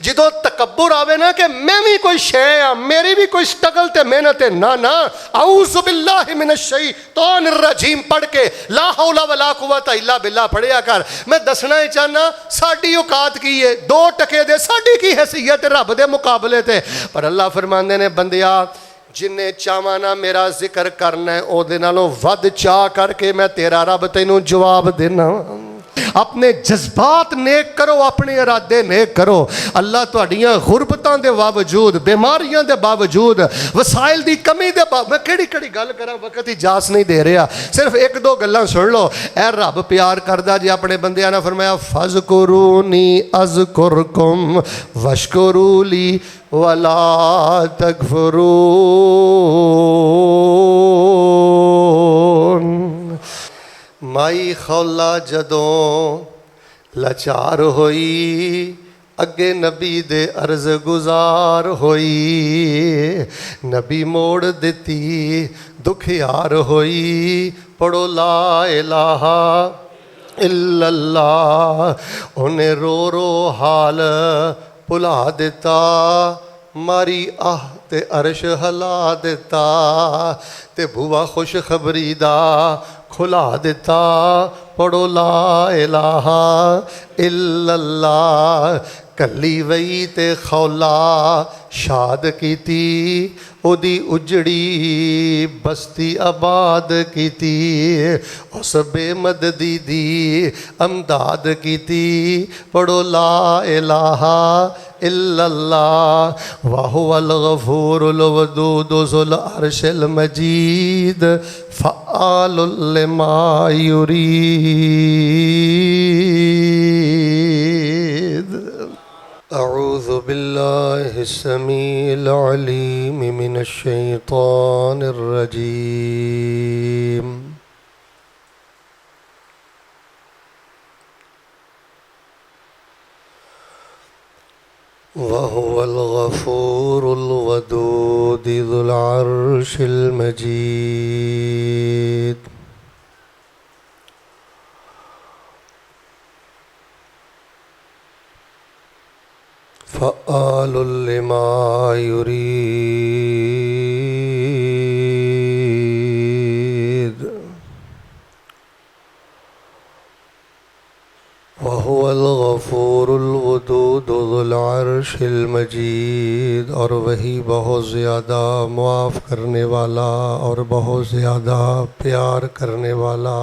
जो तकब्बुर आवे ना कि मैं भी कोई शै हाँ, मेरी भी कोई स्ट्रगल ते मेहनत है, ना ना, औज़ु बिल्लाहि मिनश शैतानिर रजीम पढ़ के ला हौला वला कुव्वता इल्ला बिल्लाह पढ़िया कर। मैं दसना ही चाहना साडी औकात की है, 2 टके दे साडी की हैसियत है रब दे मुकाबले ते। पर अल्लाह फरमांदे ने बंदिया जिन्हें चाहवा ना मेरा जिक्र करना है ओदे नालों वध चाह करके मैं तेरा रब तैनूं जवाब देना। अपने जज्बात नेक करो, अपने इरादे नेक करो। अल्लाह तुहाड़ियां गुरबतां दे बावजूद, बीमारियां दे बावजूद, वसाइल दी कमी दे मैं केड़ी गल करां, वक्त इजाज़त नहीं दे रहा, सिर्फ 1-2 गल्लां सुन लो। ए रब प्यार करदा जी अपने बंदियां ने फरमाया फज़कुरूनी अज़कुरकुम वशकुरूली वला तकफुरून। माई खौला जदों लाचार होई अगे नबी दे अर्ज गुजार होई, नबी मोड़ दिती दुखियार होई, पढ़ो ला इलाहा इल्लल्लाह। उन्हें रो रो हाल भुला दिता, मारी आह ते अर्श हला दिता, ते बुआ खुशखबरी दा खुला दिता। पढ़ो ला इलाहा इल्लल्लाह। कली वई ते खौला शाद कीती, ओदी उजड़ी बस्ती आबाद कीती, उस बेमददी दी अमदाद कीती। पढ़ो ला इलाहा इल्लल्लाह। वहुवल गफूरुल वदूद ज़ुल अर्शिल मजीद फ़आलुल लिमा युरीद। अऊज़ु बिल्लाहिस समीइल अलीम मिनश शैतानिर रजीम। वहुवल गफूरुल वदूद ज़ुल अर्शिल मजीद। फ़आलुल लिमा युरीद। वहुवल गफूरुल वदूद ज़ुल अर्शिल मजीद। और वही बहुत ज़्यादा मुआफ़ करने वाला और बहुत ज़्यादा प्यार करने वाला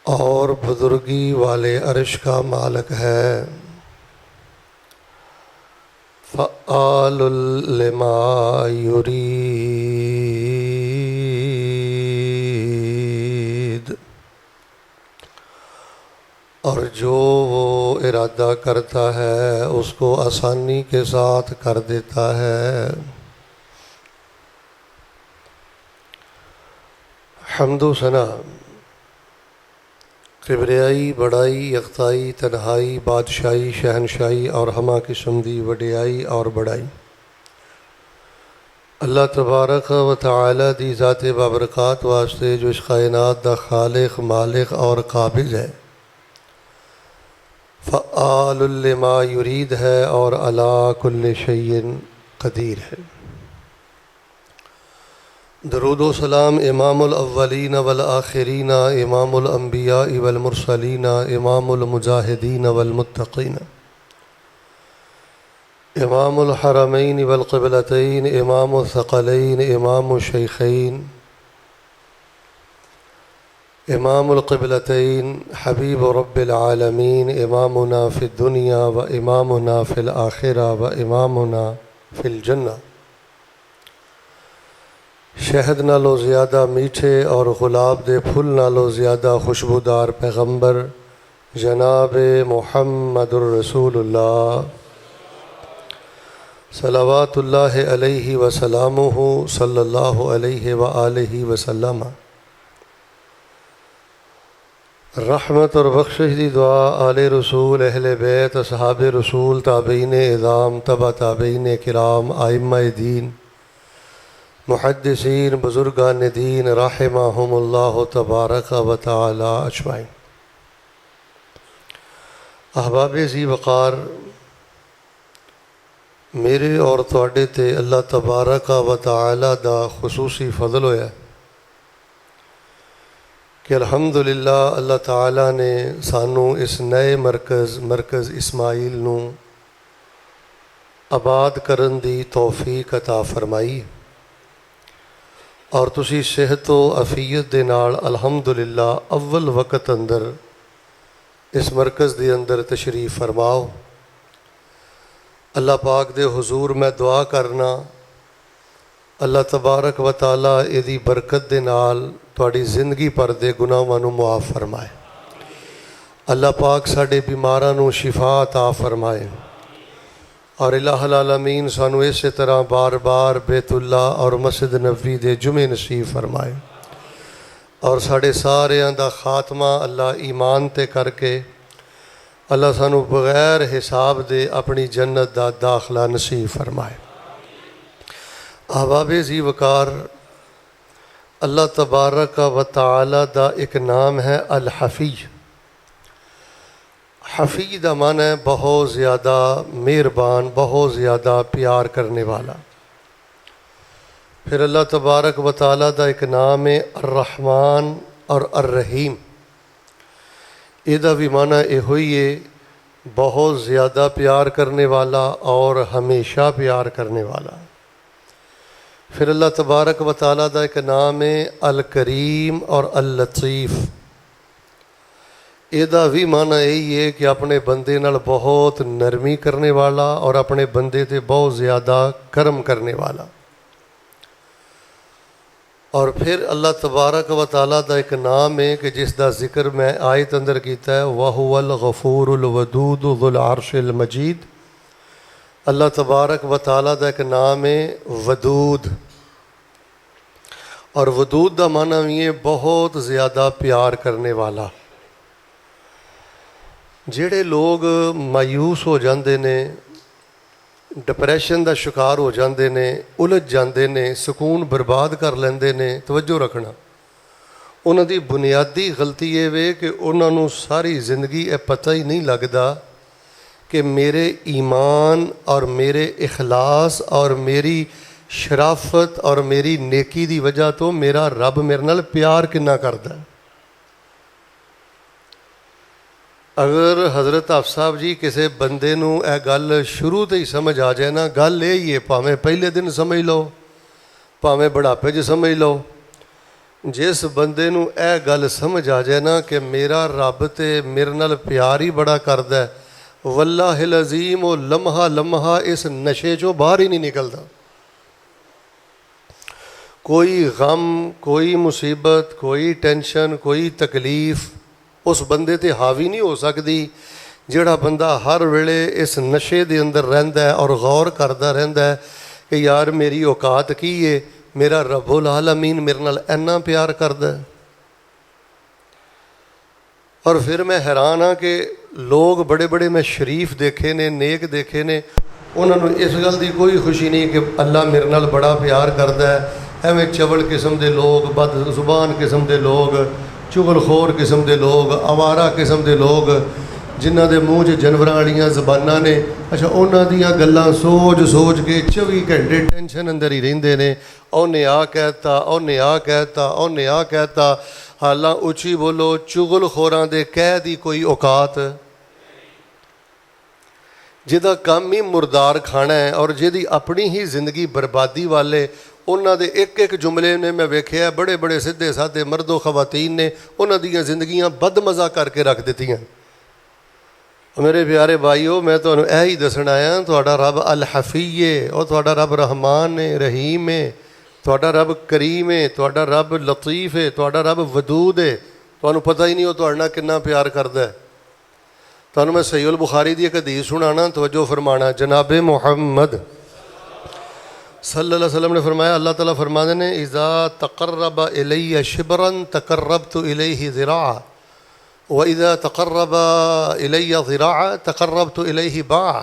और बुजुर्गी वाले अर्श का मालिक है। फ़आलुल लिमा युरीद। और जो वो इरादा करता है उसको आसानी के साथ कर देता है। हम्दो सना, किबरियाई, बड़ाई, यकताई, तन्हाई, बादशाही, शहनशाही और हमा किस्म दी वडियाई और बड़ाई अल्लाह तबारक व तआला दी ज़ात बाबरकात वास्ते जो इस कायनात दा खालिक, मालिक और काबिल है। फ़आलुल लिमा युरीद है और अला कुल्लि शैइन क़दीर है। दरूद व सलाम इमामुल अव्वलीन वल आखिरीन, इमामुल अंबिया वल मुरसलीन, इमामुल मुजाहिदीन वल मुत्तकीन, इमामुल हरमैन वल क़िबलतैन, इमामुल थक़लैन, इमामुल शैखैन, इमामुल क़िबलतैन, हबीब रब्बिल आलमीन, इमामुना फ़िद दुनिया व इमामुना फ़िल आखिरा व इमामुना फ़िल जन्नह। शहद नालों ज़्यादा मीठे और गुलाब दे फूल नालों ज़्यादा खुशबूदार पैगम्बर जनाब मुहम्मदुर रसूलुल्लाह सल्लल्लाहु अलैहि वसल्लमुहु सल्लल्लाहु अलैहि व आलिहि वसल्लम रहमत और बख्शिश दी दुआ आले रसूल, अहले बैत, असहाब रसूल, ताबईन इज़ाम, तबा ताबईन किराम, आइम्मा दीन, मुहद्दिसीन, बुज़ुर्गान दीन रहमहुमुल्लाह तबारक व तआला अजमाइन। अहबाबे जी वक़ार, मेरे और तुहाडे ते अल्लाह तबारक व तआला दा खुसूसी फजल होया कि अल्हम्दुलिल्लाह अल्लाह ताला ने सानू इस नए मरकज़ इस्माइल नू आबाद करन दी तौफीक अता फरमाई और तुसी सेहत व अफीयत दे नाल अल्हम्दुलिल्लाह अव्वल वक़्त अंदर इस मरकज़ दे अंदर तशरीफ़ फरमाओ। अल्लाह पाक दे हुजूर मैं दुआ करना अल्लाह तबारक व तआला इहदी बरकत दे नाल तुहाडी ज़िंदगी भर दे गुनाहां नूं मुआफ़ फरमाए। अल्लाह पाक साडे बीमारां नूं शिफा अता फरमाए और इलाहुल आलमीन सानू इस तरह बार बार बैतुल्ला और मस्जिद नबवी दे जुमे नसीब फरमाए और साढ़े सारियां दा खात्मा अल्लाह ईमान ते करके अल्लाह सानू बगैर हिसाब दे अपनी जन्नत दा दाखला नसीब फरमाए। अहबाबे जी वकार, अल्लाह तबारक व तआला दा एक नाम है अल हफ़ी। हफ़ी दा माना है बहुत ज़्यादा मेहरबान, बहुत ज़्यादा प्यार करने वाला। फिर अल्लाह तबारक व तआला दा एक नाम है अर्रहमान और अर्रहीम। इहदा भी माना इहो ही है, बहुत ज़्यादा प्यार करने वाला और हमेशा प्यार करने वाला। फिर अल्लाह तबारक व तआला दा एक नाम है अल करीम और अल लतीफ़। इहदा भी माना यही है कि अपने बंदे नाल बहुत नरमी करने वाला और अपने बंदे ते बहुत ज़्यादा करम करने वाला। और फिर अल्लाह तबारक व तआला दा एक नाम है कि जिसका जिक्र मैं आयत अंदर किया है, वहुवल गफूरुल वदूद ज़ुल अर्शिल मजीद। अल्लाह तबारक व तआला दा एक नाम है वदूद और वदूद का माना भी है बहुत ज़्यादा प्यार करने वाला। जेड़े लोग मायूस हो जाते ने, डिप्रैशन का शिकार हो जाते ने, उलझ जाते ने, सुकून बर्बाद कर लेंदे ने, तवज्जो रखना, उन्हां दी बुनियादी गलती ये वे कि उन्होंने सारी ज़िंदगी ये पता ही नहीं लगता कि मेरे ईमान और मेरे इखलास और मेरी शराफत और मेरी नेकी दी वजह तो मेरा रब मेरे नाल प्यार कितना करदा है। अगर हज़रत हफ्स साहब जी किसी बंदे नूं यह गल शुरू तो ही समझ आ जाए ना, गल यही है, भावें पहले दिन समझ लो भावें बुढ़ापे च समझ लो, जिस बंदे नूं यह गल समझ आ जाए ना कि मेरा रब तो मेरे नाल प्यार ही बड़ा करदा है, वल्लाहिल अज़ीम वो लम्हा लम्हा इस नशे चों बाहर ही नहीं निकलता। कोई गम, कोई मुसीबत, कोई टेंशन, कोई तकलीफ़ उस बंदे ते हावी नहीं हो सकती जिहड़ा बंदा हर वेले इस नशे दे अंदर रहिंदा है और गौर करता रहिंदा है कि यार मेरी औकात की है, मेरा रब्बुल आलमीन मेरे नाल इन्ना प्यार करदा है। और फिर मैं हैरान हाँ कि लोग बड़े बड़े मैं शरीफ देखे ने, नेक देखे ने, उन्होंने इस गल की कोई खुशी नहीं कि अल्लाह मेरे नाल बड़ा प्यार करदा है। एवें चवल किस्म के लोग, बद जुबान किस्म के लोग, चुगलखोर किस्म के लोग, आवारा किस्म के लोग, जिन्हों के मूँह च जानवरां वालियां ज़बानां ने, अच्छा उन्हां दियां गल्लां सोच सोच के 24 घंटे टेंशन अंदर ही रहिंदे ने। उन्हें आ कहता, उन्हें आ कहता, उन्हें आ कहता। हालां उची बोलो, चुगलखोरां दे कह दी कोई औकात, जिहदा काम ही मुरदार खाना है और जिहदी अपनी ही जिंदगी बर्बादी वाले, उन्हां दे एक एक जुमले ने मैं वेख्या बड़े बड़े सीधे साधे मर्दो खवातीन ने उन्हां दियां जिंदगियां बदमज़ा करके रख दित्तियां। मेरे प्यारे भाईओ, मैं तुहानूं यही दसण आया, तुहाडा रब अल हफ़ी है, और तुहाडा रब रहमान है, रहीम है, तुहाडा रब करीम है, तुहाडा रब लतीफ़ है, तुहाडा रब वदूद है। तुहानूं पता ही नहीं वो तुहाडे नाल कितना प्यार करदा है। तुहानूं मैं सहीहुल बुखारी दी एक हदीस सुनाना, तवज्जो फरमाना। जनाबे मुहम्मद सल्लल्लाहु अलैहि वसल्लम ने फरमाया, अल्लाह ताला फरमाते ने, इज़ा तक़र्रब इलैया शिबरन तक़र्रबतु इलैहि ज़िराअ व इज़ा तक़र्रब इलैया ज़िराअ तक़र्रबतु इलैहि बाअ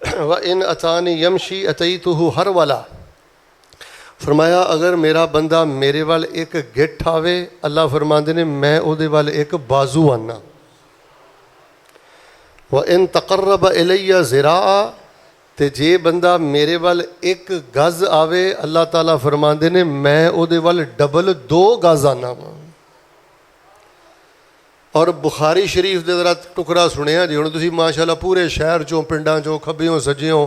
व इन अतानी यमशी अतैतुहु हरवला। फरमाया अगर मेरा बंदा मेरे वाल एक गिट्ठ आवे, अल्लाह फरमाते ने मैं उहदे वाल एक बाजू आना। व इन तकर्रब इलैया ज़िरा, ते जे बंदा मेरे वाल एक गज़ आवे, अल्लाह ताला फरमाते ने मैं उहदे वाल डबल 2 गज़ आना वा। और बुखारी शरीफ दे जरा टुकड़ा सुनिया जी, हुण तुसीं माशाअल्लाह पूरे शहर चों पिंडां चों खब्बियों सज्जियों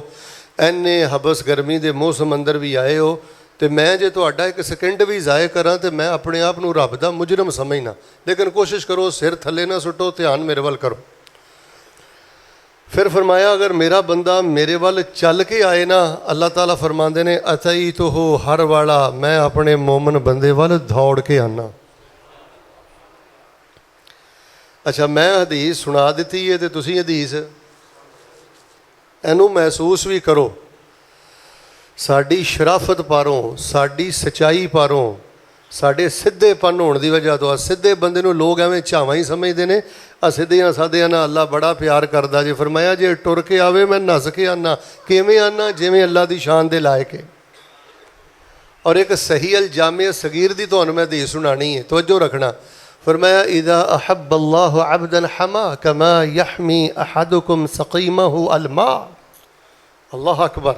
एने हबस गर्मी दे मौसम अंदर भी आए हो, तो मैं जे तुहाडा एक सेकंड भी ज़ाय करा तो मैं अपने आप नूं रब दा मुजरम समझना। लेकिन कोशिश करो सिर थले ना सुटो, ध्यान मेरे वाल करो। फिर फरमाया अगर मेरा बंदा मेरे वाल चल के आए ना, अल्लाह ताला फरमाते ने अतई तो हो हर वाला, मैं अपने मोमन बंदे वाल दौड़ के आना। अच्छा मैं हदीस सुना दी है तो तुसीं हदीस इनू महसूस भी करो। साड़ी शराफत पारों, साड़ी सच्चाई पारों, साढ़े सिद्धेपन होने की वजह तो सीधे बंदे नूं लोग एवें झावां ही समझते हैं। सीधियां साधियां नाल अल्लाह बड़ा प्यार करदा जी। फरमाया जे टुर के आवे मैं नस के आना, किवें आना जिवें अल्लाह की शान दे लायक है। और एक सही अल जामे सगीर दी तुहानूं मैं हदीस सुनानी है, तवज्जो रखना। फरमाया इदा अहब्ब अल्लाहु अब्दन हमा कमा यहमी अहदुकुम सकीमहु अलमा। अल्लाह अकबर।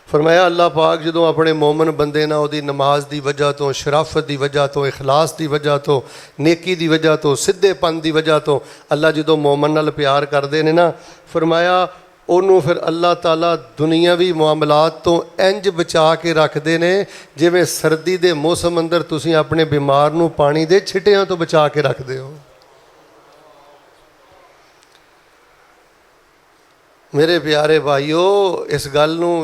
फरमाया अल्लाह पाक जो अपने मोमन बंदे ना उहदी नमाज की वजह तो, शराफत की वजह तो, इखलास की वजह तो, नेकी की वजह तो, सिद्धेपन की वजह तो अल्लाह जो मोमन नाल प्यार करते हैं ना, फरमाया उन्होंने फिर अल्लाह ताला दुनियावी मामलात तो इंज बचा के रखते हैं जिवें सर्दी के मौसम अंदर तुसीं अपने बीमार नूं पानी के छिटियां तो बचा के रखते हो। मेरे प्यारे भाईओ, इस गल नूं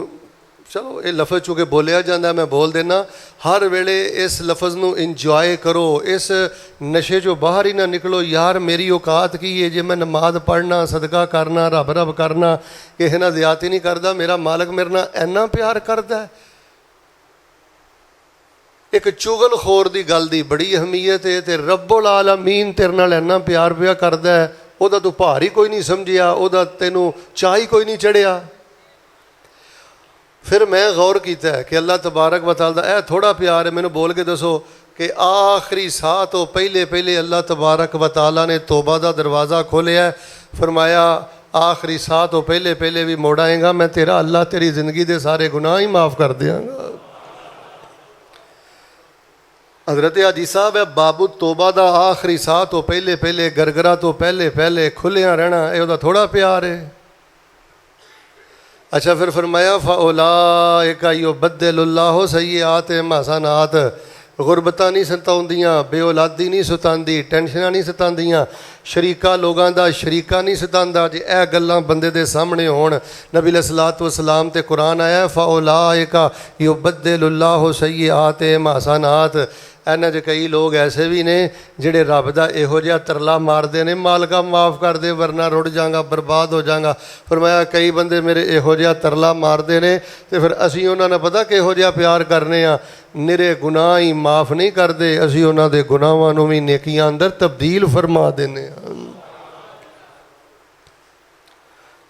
चलो ये लफज चूँकि बोलिया जाता, मैं बोल देना, हर वेले इस लफज नूं इंजॉय करो, इस नशे चो बाहर ही ना निकलो। यार मेरी औकात की है जे मैं नमाज पढ़ना, सदका करना, रब रब करना, किसी नाल ज़्यादती नहीं करता, मेरा मालक मेरे नाल इन्ना प्यार करता है। एक चुगलखोर की गल की बड़ी अहमीयत है, तो रब्बुल आलमीन तेरे नाल इन्ना प्यार पिया करता है, उहदा तू भार ही कोई नहीं समझिया, उहदा तैनूं चाह ही कोई नहीं चढ़िया। फिर मैं गौर किया है कि अल्लाह तबारक व तआला दा थोड़ा प्यार है। मैनू बोल के दसो कि आखिरी साह तो पहले पहले अल्लाह तबारक व तआला ने तौबा का दरवाज़ा खोलिया है। फरमाया आखिरी साह तो पहले पहले भी मुड़ आएगा, मैं तेरा अल्लाह तेरी ज़िंदगी के सारे गुनाह ही माफ़ कर देंगा। हज़रत हाजी साहब है बाबू तौबा का आखिरी साह तो पहले पहले, गरगरा तो पहले पहले खुलिया रहना, यह उहदा थोड़ा प्यार है। अच्छा फिर फरमाया फ़उलाइका युबद्दिलुल्लाहु सय्यिआतिहिम हसनात। गुरबतां नहीं सताउंदियां, बेऔलादी नहीं सतांदी, टेंशनां नहीं सतांदियां, शरीका लोगों का शरीका नहीं सतांदा। जे यह गल्लां बंदे दे सामने होण, नबी अलैहिस्सलातु वस्सलाम ते कुरान आया फ़उलाइका युबद्दिलुल्लाहु सय्यिआतिहिम हसनात। इन्हां च कई लोग ऐसे भी ने जिहड़े रब दा इहो जिहा तरला मारदे ने, मालका माफ़ कर दे वरना रुड़ जांगा, बर्बाद हो जांगा। फरमाया कई बंदे मेरे इहो जिहा तरला मारदे ने, तो फिर असीं उन्हां नाल पता किहो जिहा प्यार करने आ, निरे गुनाह ही माफ़ नहीं करते, असीं उन्हां दे गुनाहां नूं भी नेकियां अंदर तब्दील फरमा देने आ।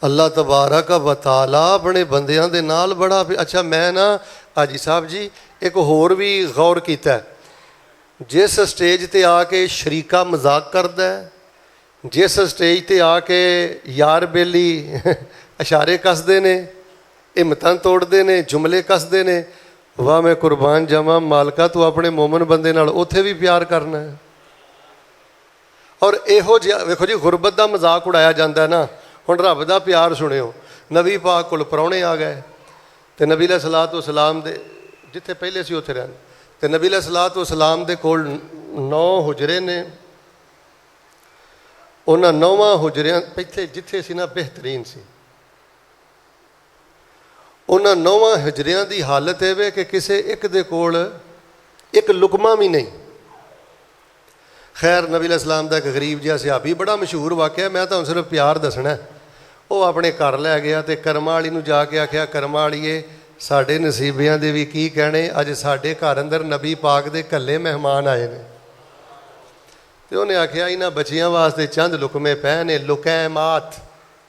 अल्लाह तबारक व तआला अपने बंदियां दे नाल बड़ा। अच्छा मैं ना हाजी साहब जी एक होर भी गौर कीता है, जिस स्टेज ते आके शरीका मजाक करता है, जिस स्टेज ते आके यार बेली इशारे कसते ने, हिम्मतां तोड़ते ने, जुमले कसते ने, वाह मैं कुर्बान जावां मालका तू अपने मोमन बंदे नाल उत्थे भी प्यार करना है। और इहो जिहा वेखो जी गुरबत का मजाक उड़ाया जाता है ना। हुण रब दा प्यार सुनियो, नबी पाक कोल परौणे आ गए, तो नबी अलैहिस्सलातु वस्सलाम दे जिथे पहले सी उत्थे रहन, तो नबी अलैहिस्सलातु वस्सलाम दे कोल 9 हुजरे ने। उन्हां 9 हुजरियां पिछे जिथे सी ना बेहतरीन सी, उन्हां 9 हुजरियां की हालत है कि किसी एक दे कोल एक लुकमा भी नहीं। खैर नबी अलैहिस्सलाम दा एक गरीब जिहा सहाबी, बड़ा मशहूर वाक़या, मैं तुहानूं सिर्फ प्यार दसना है। वो अपने घर लै गया तो कर्मा वाली नूं जाके आख्या कर्मा वालीए साढ़े नसीबियां दे भी की कहने, अज साढ़े घर अंदर नबी पाक दे कल्ले मेहमान आए ने। तो उन्हें आख्या इन्हां बच्चियां वास्ते चंद लुकमे पै ने, लुकैमात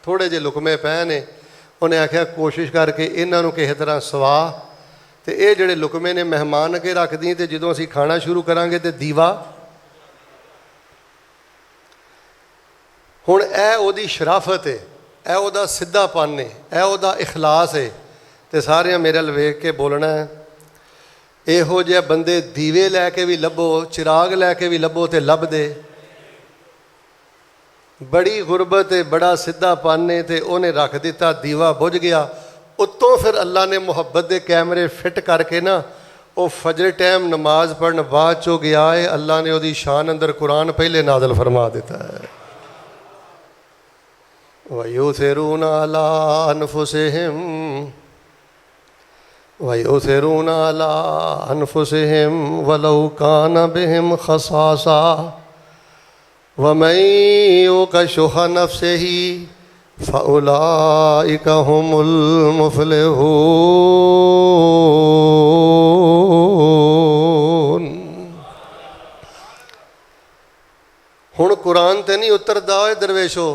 थोड़े जे लुकमे पै ने। उन्हें आख्या कोशिश करके इन्हां नूं किसी तरह सवा, तो ये जिहड़े लुकमे ने मेहमान अगे रख दी, तो जदों असीं खाना शुरू करांगे तो दीवा हुण ऐ ओदी शराफत है, ऐ ओदा सिद्धापन है, ऐ ओदा इखलास है। तो सारे मेरे अल वेख के बोलना है, इहो जिहे बंदे दीवे लैके भी लभो, चिराग लैके भी लभो तो लभदे। बड़ी गुरबत है, बड़ा सिद्धापन है, तो उन्हें रख दिता, दीवा बुझ गया। उत्तों फिर अल्लाह ने मुहब्बत के कैमरे फिट करके ना वो फजर टाइम नमाज पढ़न बाद चो गया है, अल्लाह ने उसकी शान अंदर कुरान पहले नाज़िल फरमा दिता है। वयुसिरून अला अनफुसिहिम वयुसिरून अला अनफुसिहिम वलौ कान बिहिम खसासा वमन युक़ शुह नफ्सिही फ़उलाइका हुमुल मुफ़्लिहून। हुण कुरान ते नहीं उतरदा है दरवेशो,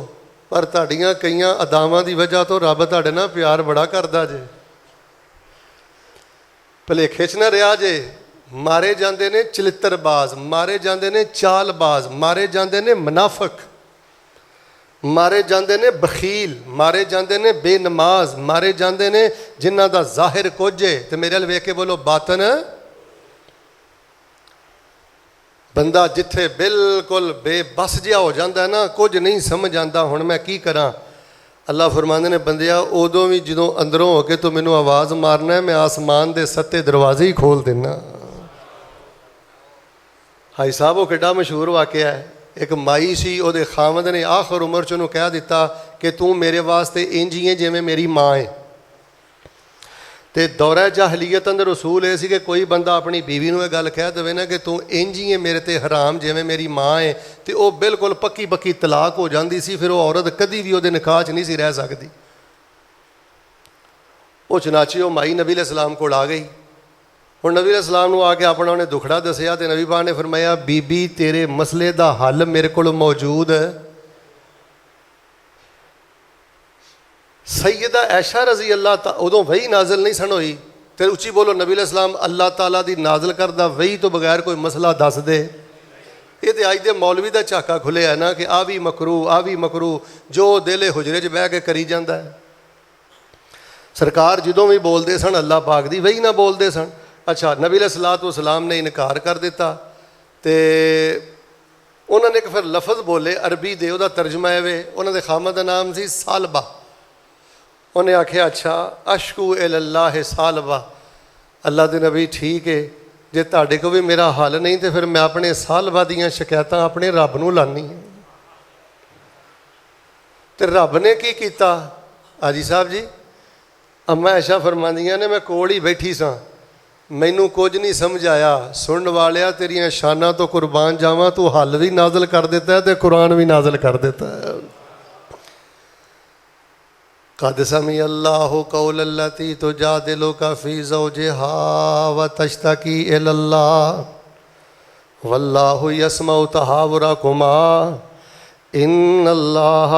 पर तुहाडीआं कईयां अदावां दी वजह तो रब तुहाडे नाल प्यार बड़ा करदा जे। भुलेखे च ना रहा जे। मारे जाते ने चलित्रबाज, मारे जाते ने चालबाज, मारे जाते ने मुनाफक, मारे जाते ने बखील, मारे जाते ने बेनमाज, मारे जाते ने जिन्हां दा जाहिर कुछ है तो मेरे अल वेख के बोलो बातन। बंदा जिथे बिल्कुल बेबस जिहा हो जाता है ना, कुछ नहीं समझ आता हुण मैं की करा। अल्लाह फरमांदे ने बंदिया उदों भी जदों अंदरों हो के तू मैनू आवाज़ मारना है, मैं आसमान के सत्ते दरवाजे ही खोल देना। हाई साहब वो किड्डा मशहूर वाकया है। एक माई सी, उहदे खामद ने आखिर उम्र च उहनूं कह दिता कि तू मेरे वास्ते इंज ही है जिवें मेरी माँ है। तो दौरा जाहलीयत अंदर उसूल ये सी कि कोई बंदा अपनी बीवी नूं ये गल कह देवे ना कि तू इंज ही है मेरे ते हराम जिवें मेरी माँ है, तो वह बिल्कुल पक्की पक्की तलाक हो जाती सी। फिर वो औरत कदी भी उहदे निकाह च नहीं सी रह सकती। वो चनाची वो माई नबी अलैहिस्सलाम कोल आ गई। हुण नबी अलैहिस्सलाम नूं आके अपना उन्हें दुखड़ा दसिया तो नबी पाक ने फरमाया बीबी तेरे मसले का हल मेरे को मौजूद है। सैयदा ऐशा रजी अल्लाह उदों वही नाजिल नहीं सन होई, तो उची बोलो नबी अलैहिस्सलाम अल्लाह ताला दी नाजिल करदा वही तो बगैर कोई मसला दस दे। ये तो अज दे मौलवी का झाका खुलिया है ना कि आ भी मकरू, आ भी मकरू, जो दिले हुजरे च बह के करी जाता है। सरकार जदों भी बोलते सन अल्लाह पाक दी वही ना बोलते सन। अच्छा, नबी अलैहिस्सलाम ने इनकार कर दिता तो उन्होंने एक फिर लफज बोले अरबी दे, उहदा तर्जमा है उन्होंने खामद का नाम सी सालबा। उन्हें आख्या अच्छा अशकू इल्लाह सालबा, अल्लाह के नबी ठीक है, जे तुहाडे को भी मेरा हल नहीं तो फिर मैं अपने सालबा दीयां शिकायतां अपने रब नूं लानी है। तो रब ने की कीता? हाजी साहब जी, अम्मा ऐशा फरमांदियां ने मैं कोल ही बैठी सां, मैनू कुछ नहीं समझ आया। सुनने वालिया तेरियां शानां तो कुर्बान जावां, तू हल भी नाज़िल कर देता है तो कुरान भी नाज़िल कर देता है। कद समी अल्लाहु कौल अल्लती तुजादिलुका फी ज़ौजिहा व तश्तकी इलल्लाह वल्लाहु यस्मउ तहावुरकुमा इन्नल्लाह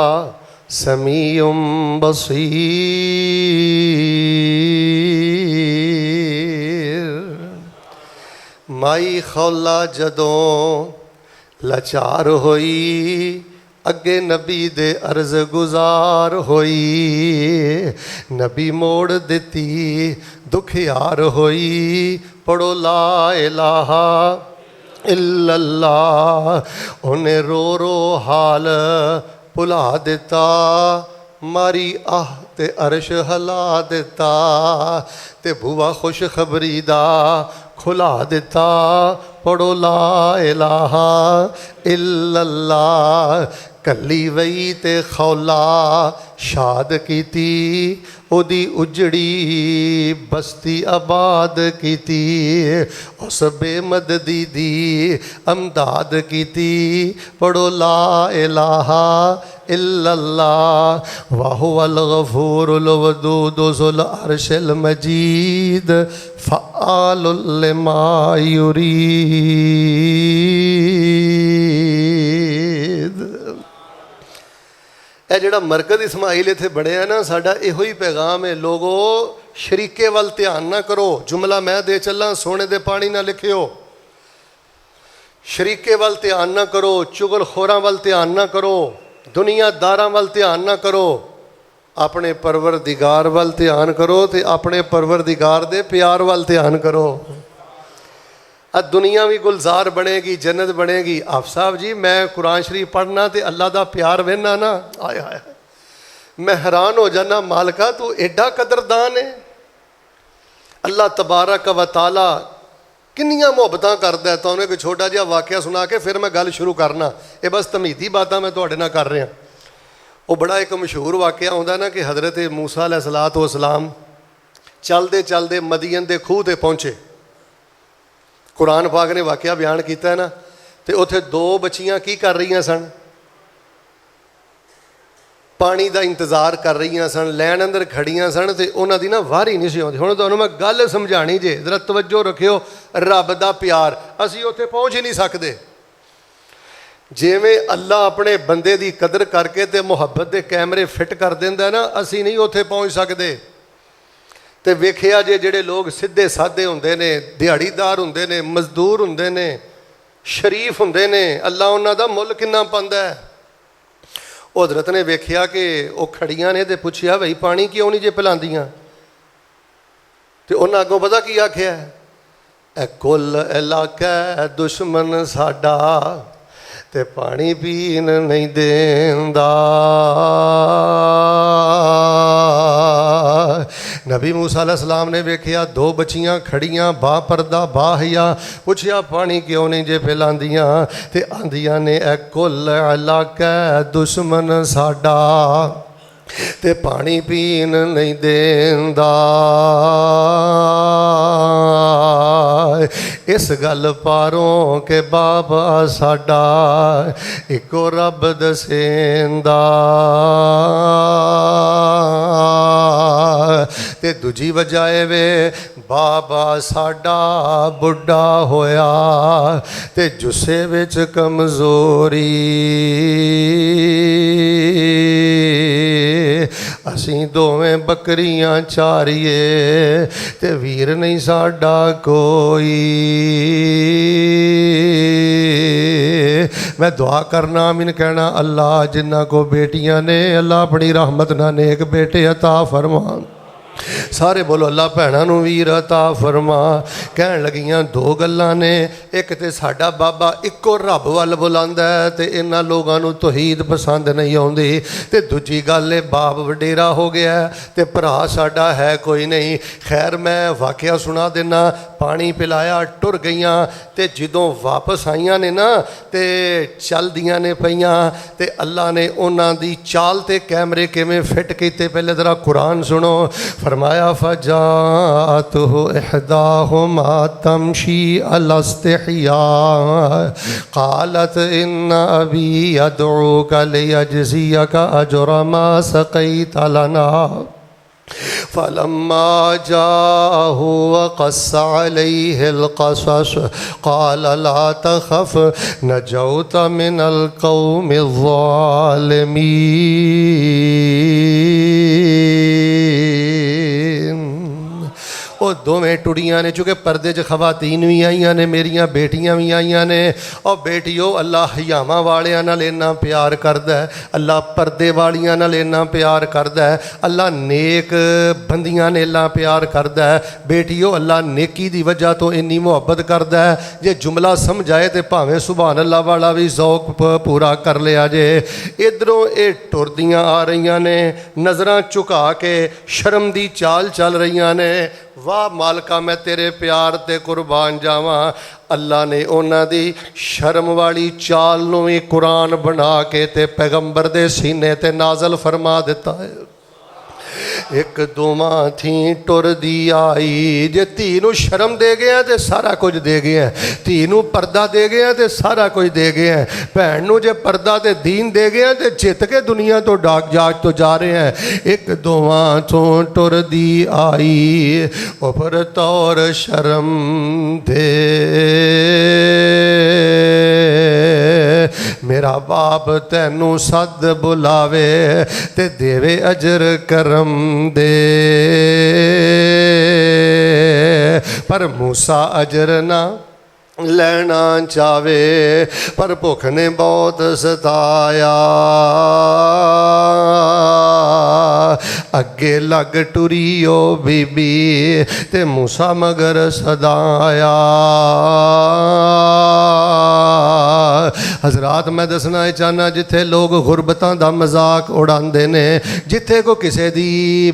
समीउम बसीर। माई खौला जदों लाचार होई अगे नबी दे अर्ज गुजार होई, नबी मोड़ दिती दुखियार होई, पढ़ो ला इलाहा इल्लल्लाह। उन्हें रो रो हाल भुला दिता, मारी आह ते अर्श हला दिता, ते बुआ खुशखबरी दा खुला दिता। पढ़ो ला इलाहा इल्लल्लाह। कली वही ते खौला शाद कीती, ओदी उजड़ी बस्ती आबाद कीती, उस बेमददी दी अमदाद कीती। पढ़ो ला इलाहा इल्लल्लाह वहुवल गफूरुल वदूद ज़ुल अर्शिल मजीद फ़आलुल लिमा युरीद। यह जोड़ा मरकज़ इस्माइल इत्थे बनिया ना, साडा इहो ही पैगाम है, लोगो शरीके वाल ध्यान ना करो। जुमला मैं दे चला, सोने दे पानी ना लिखियो। शरीके वाल ध्यान ना करो, चुगलखोरां वाल ध्यान ना करो, दुनियादारां वल ध्यान ना करो, अपने परवरदिगार वल ध्यान करो तो अपने परवरदिगार दे प्यार वल ध्यान करो। दुनिया भी गुलजार बनेगी, जन्नत बनेगी। आप साहब जी मैं कुरान शरीफ पढ़ना तो अल्लाह का प्यार वेना ना, आया आया मैं हैरान हो जाना, मालका तू एडा कदरदान है। अल्लाह तबारक व तआला किन्नियां मुहब्बतां करदा है। तुहानूं एक छोटा जिहा वाक़या सुना के फिर मैं गल शुरू करना। ये बस तमीदी बातां मैं तुहाडे नाल कर रहा। वो बड़ा एक मशहूर वाक़या होंदा ना कि हज़रत मूसा अलैहिस्सलातु वस्सलाम चलदे चलदे मदियन दे खूह ते पहुँचे। कुरान पाक ने वाक़या बयान किया है ना, तो उत्थे दो बच्चियां की कर रही सन, पानी का इंतज़ार कर रही सन, लैन अंदर खड़ियां सन, तो उन्हों की ना वारी नहीं सी आती। हुण तुहानूं मैं गल समझाणी जे, जरा तवज्जो रखियो। रब का प्यार असीं उत्थे पहुँच ही नहीं सकते। जिवें अल्लाह अपने बंदे की कदर करके ते मुहब्बत के कैमरे फिट कर दिंदा ना, असीं नहीं उत्थे पहुँच सकते। तो वेखिया जे जिहड़े लोग सीधे साधे हुंदे ने, दिहाड़ीदार हुंदे ने, मजदूर हुंदे ने, शरीफ हुंदे ने, अल्लाह उन्हां दा मुल किन्ना पांदा है। हज़रत ने वेखिया कि वह खड़ियां ने तो पुछया भाई पानी क्यों नहीं जे पिलांदियां? तो उन्हें अगों पता की आख्या, ए कुल इलाका है दुश्मन साडा ते पानी पीन नहीं देंदा। नबी मूसा अलैहिस्सलाम ने वेखिया दो बच्चियां खड़ियां बा पर्दा बाहिया, पुछया पानी क्यों नहीं जे पिलांदियां? ते आंदियां ने ए कुल इलाका दुश्मन साडा ते पानी पीन नहीं देंदा। इस गल पारों के बाबा साडा इको रब दसेंदा। ते दूजी वजह वे बाबा साडा बुढ़ा होया ते जुस्से विच कमज़ोरी, असीं दोवें बकरियां चारिए ते वीर नहीं साडा कोई। मैं दुआ करना मिन कहना अल्लाह जिन्ना को बेटियां ने अल्लाह अपनी रहमत ना नेक बेटे अता फरमा। सारे बोलो अल्लाह भैनों नूं वीर अता फरमा। कहन लगियां दो गल्लां ने, एक तो साडा बाबा इको रब वल बुलांदा है ते इन्हां लोगां नूं तौहीद पसंद नहीं आउंदी, ते दूजी गल है बाप वडेरा हो गया ते भरा साडा है कोई नहीं। खैर मैं वाकया सुना देना। पानी पिलाया टुर गईयां ते जदों वापस आईयां ने ना ते चलदियां ने पईयां ते अल्लाह ने उन्हां दी चाल ते कैमरे किवें फिट कीते पहले जरा कुरान सुनो। फरमाया फजातहु इहदाहुमा तमशी अला इस्तिहया क़ालत इन्ना अबी यदऊका लियजज़ियका अजरा मा सक़ैत लना फलम्मा जाहु वक़स्स अलैहिल क़सस क़ाल ला तख़फ़ नजौत मिनल क़ौमिज़ ज़ालिमीन। वो दोवें टुड़ियां ने, चूँकि परदे च खवातीन भी आईयां ने, मेरियां बेटियां भी आईयां ने। और बेटियों अल्लाह हयावां वालियां नाल इन्ना प्यार करदा है, अल्लाह परदे वालियां नाल इन्ना प्यार करदा है, अल्लाह नेक बंदियां ने इन्ना प्यार करदा है। बेटियों अल्लाह नेकी दी वजह तो इन्नी मुहब्बत करदा है, जे जुमला समझाए तो भावें सुभान अल्लाह वाला भी ज़ौक पूरा कर लिया जे। इधरों ये टुरदियां आ रही ने, नज़रां झुका के शर्म दी चाल चल रही ने। वाह मालका मैं तेरे प्यार ते कुर्बान जावां। अल्लाह ने उन्हां दी शर्म वाली चाल नूं भी कुरान बना के ते पैगंबर दे सीने ते नाज़ल फरमा दिता है। एक दोवां थी टुर दी आई, जे धी नूं शर्म दे गया तो सारा कुछ दे गया, धी नूं पर्दा दे गया तो सारा कुछ दे गया, भैन नूं जे पर्दा ते दीन दे गया तो जित के दुनिया तो डाक जाग तो जा रहे हैं। एक दोवां तो टुर दी आई उपर तौर शर्म दे, मेरा बाप तैनू सद बुलावे ते देवे अजर करम दे। पर मूसा अजर ना ਲੈਣਾ ਚਾਵੇ ਪਰ ਭੁੱਖ ਨੇ ਬਹੁਤ ਸਤਾਇਆ। ਅੱਗੇ ਲੱਗ ਟੁਰੀ ਉਹ ਬੀਬੀ ਤੇ ਮੂਸਾ ਮਗਰ ਸਦਾਇਆ। हजरात मैं दसना चाहना जिथे लोग गुरबतां दा मजाक उड़ाते ने, जिथे को किसी दी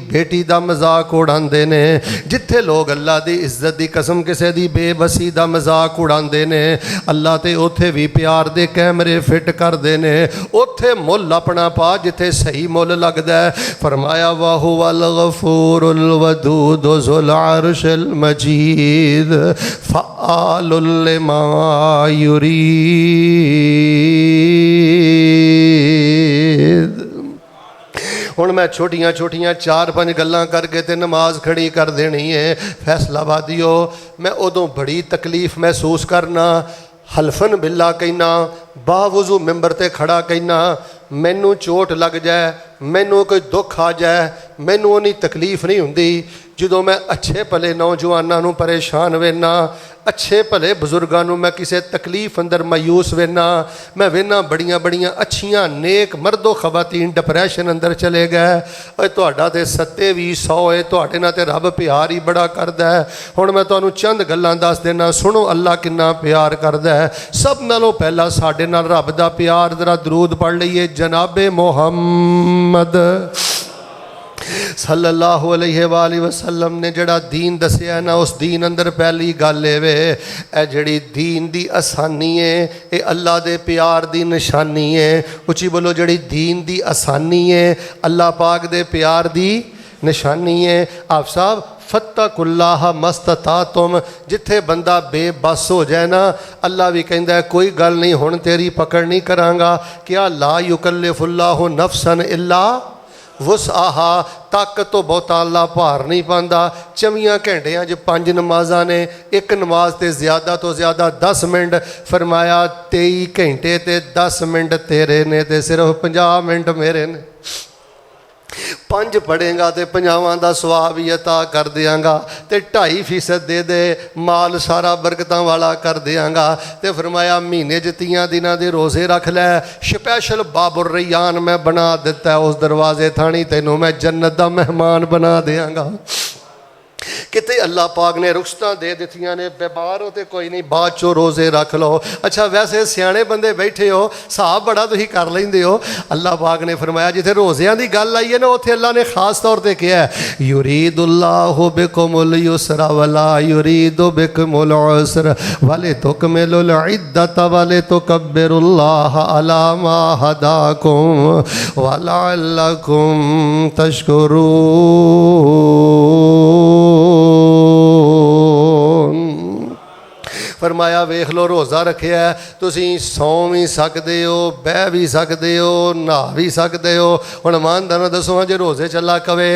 बेटी दा मजाक उड़ाते ने, जिथे लोग अल्लाह दी इज्जत दी कसम किसी दी बेबसी दा मजाक उड़ाते ने, अल्लाह ते उथे भी प्यार दे कैमरे फिट करते ने। उथे मुल अपना पा जिथे सही मुल लगता है। फरमाया वाहु वल गफूरुल वदूद ज़ुल अर्शिल मजीद फ़आलुल लिमा युरीद। हुण मैं छोटियां छोटियां 4-5 गल्लां करके ते नमाज खड़ी कर देनी है। फैसलाबादियो मैं उदों बड़ी तकलीफ महसूस करना, हल्फन बिल्ला कहना, बावजू मिंबर ते खड़ा कहना, मैनू चोट लग जाए, मैनू कोई दुख आ जाए, मैनू उन्नी तकलीफ नहीं हुंदी जो मैं अच्छे भले नौजवानों परेशान वेना, अच्छे भले बजुर्गों मैं किसी तकलीफ अंदर मायूस वेना। मैं वेना बड़िया बड़िया अच्छियां नेक मर्दो खवातीन डिप्रैशन अंदर चले गए। और तुहाडा ते सत्ते भी 100 है, तुहाडे नाल ते रब प्यार ही बड़ा करदा है। हुण मैं तुहानूं चंद गल्लां दस देना, सुनो अल्लाह किन्ना प्यार करदा है। सब नालों पहला साडे नाल रब दा प्यार, जरा दरूद पढ़ लईए जनाबे मुहम्मद सल्लल्लाहु अलैहि वसल्लम ने जड़ा दीन दसिया ना, उस दीन अंदर पहली गल ए जड़ी दीन दी आसानी है, ये अल्लाह दे प्यार दी निशानी है। उची बोलो, जड़ी दीन दी आसानी है अल्लाह पाक दे प्यार दी निशानी है। आप साहब फत्तकुल्लाह मस्ततातुम, जिथे बंदा बेबस हो जाए ना, अल्लाह भी कहता है कोई गल नहीं, हुण तेरी पकड़ नहीं करांगा। क्या ला युकल्लिफुल्लाहु नफ्सन इल्ला वुसआहा, ताकत तो बहुता अल्लाह भार नहीं पाता। 24 घंटिया 5 नमाजा ने, एक नमाज ते ज़्यादा तो ज़्यादा 10 मिनट। फरमाया 23 घंटे ते 10 मिनट तेरे ने ते सिर्फ 50 मिनट मेरे ने। 5 पढ़ेगा तो 50 का सवाब ही अता कर देंगा, तो 2.5% दे दे माल सारा बरकतां वाला कर देंगा। तो फरमाया महीने 30 दिनों के रोज़े रख लै, स्पैशल बाबुर रैयान मैं बना दिता, उस दरवाजे थानी तेनों मैं जन्नत का मेहमान बना देंगा। किते अल्लाह पाक ने रुखसतां दे दित्तियां ने, बेमार हो तो कोई नहीं, बाद चो रोज़े रख लो। अच्छा वैसे सियाणे बंदे बैठे हो, हिसाब बड़ा तुसीं कर लैंदे हो। अल्लाह पाक ने फरमाया जिथे रोज़ियां दी गल आई है ना, उत्थे अल्लाह ने खास तौर पर कहा है युरीदुल्लाहु बिकुमुल युसरा वला युरीदु बिकुमुल उसरा वलितुकमिलुल इद्दत वलितुकब्बिरुल्लाह अला मा हदाकुम वलअल्लकुम तशकुरून। फरमाया वेख लो, रोज़ा रखिया तुसीं सौ भी सकते हो, बह भी सकते हो, नहा भी सकते हो। हुण ईमानदार दसो, जे रोज़े चला कवे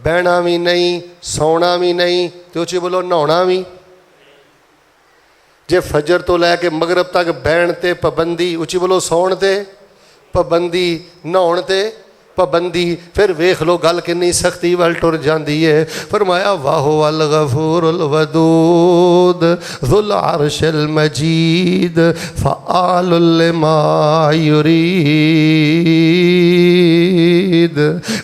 बहना भी नहीं, सौना भी नहीं, तो उची बोलो नहाना भी। जे फजर तो लैके मगरब तक बहन ते पाबंदी, उची बोलो सौण ते पाबंदी, नहाउण ते पाबंदी, फिर वेख लो गल कितनी सख्ती वाल टुर जाती है। फरमाया वाहु वल गफूरुल वदूद ज़ुल अर्शिल मजीद फ़आलुल लिमा युरीद।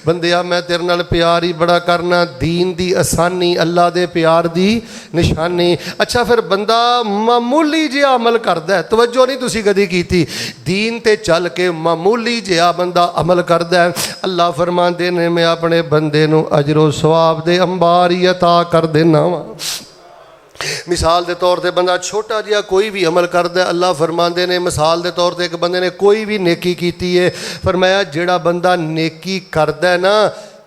बंदिया मैं तेरे नाल प्यार ही बड़ा करना, दीन दी आसानी अल्लाह दे प्यार दी निशानी। अच्छा फिर बंदा मामूली जिहा अमल करदा है, तवज्जो नहीं तुसी कदी कीती, दीन ते चल के मामूली जिहा बंदा अमल करदा है, अल्लाह फरमाते ने मैं अपने बंदे नूं अजरो सवाब दे अंबार ही अता कर देना वा। मिसाल के तौर पर बंदा छोटा जिहा कोई भी अमल करता है, अल्लाह फरमाते ने मिसाल के तौर पर एक बंदे ने कोई भी नेकी की है, फरमाया जिहड़ा बंदा नेकी करदा है ना,